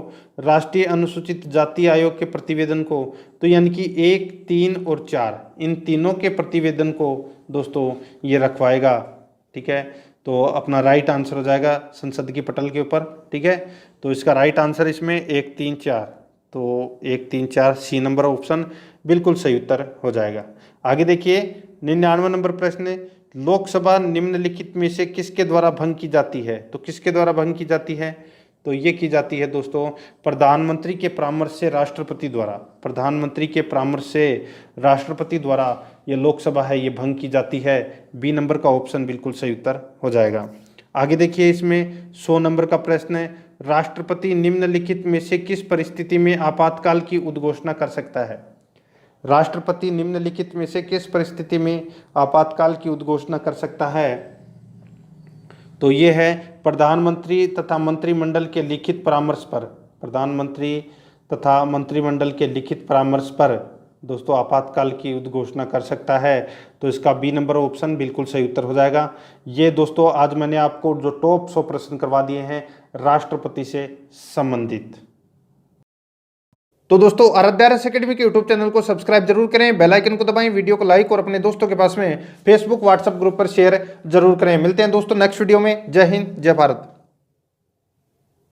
A: राष्ट्रीय अनुसूचित जाति आयोग के प्रतिवेदन को, तो यानी कि 1, 3 और 4 इन तीनों के प्रतिवेदन को दोस्तों ये रखवाएगा, ठीक है। तो अपना राइट आंसर हो जाएगा संसद की पटल के ऊपर, ठीक है। तो इसका राइट आंसर इसमें 1, 3, 4, तो 1, 3, 4 सी नंबर ऑप्शन बिल्कुल सही उत्तर हो जाएगा। आगे देखिए, 99 नंबर प्रश्न, लोकसभा निम्नलिखित में से किसके द्वारा भंग की जाती है? तो किसके द्वारा भंग की जाती है? तो ये की जाती है दोस्तों प्रधानमंत्री के परामर्श से राष्ट्रपति द्वारा। प्रधानमंत्री के परामर्श से राष्ट्रपति द्वारा ये लोकसभा है ये भंग की जाती है। बी नंबर का ऑप्शन बिल्कुल सही उत्तर हो जाएगा। आगे देखिए, इसमें 100 नंबर का प्रश्न है, राष्ट्रपति निम्नलिखित में से किस परिस्थिति में आपातकाल की उद्घोषणा कर सकता है? राष्ट्रपति निम्नलिखित में से किस परिस्थिति में आपातकाल की उद्घोषणा कर सकता है? तो ये है प्रधानमंत्री तथा मंत्रिमंडल के लिखित परामर्श पर, प्रधानमंत्री तथा मंत्रिमंडल के लिखित परामर्श पर दोस्तों आपातकाल की उद्घोषणा कर सकता है। तो इसका बी नंबर ऑप्शन बिल्कुल सही उत्तर हो जाएगा। ये दोस्तों आज मैंने आपको जो टॉप 100 प्रश्न करवा दिए हैं राष्ट्रपति से संबंधित। तो दोस्तों आराध्या आरएस एकेडमी के यूट्यूब चैनल को सब्सक्राइब जरूर करें, बेल आइकन को दबाएं, वीडियो को लाइक और अपने दोस्तों के पास में फेसबुक व्हाट्सएप ग्रुप पर शेयर जरूर करें। मिलते हैं दोस्तों नेक्स्ट वीडियो में। जय हिंद, जय भारत।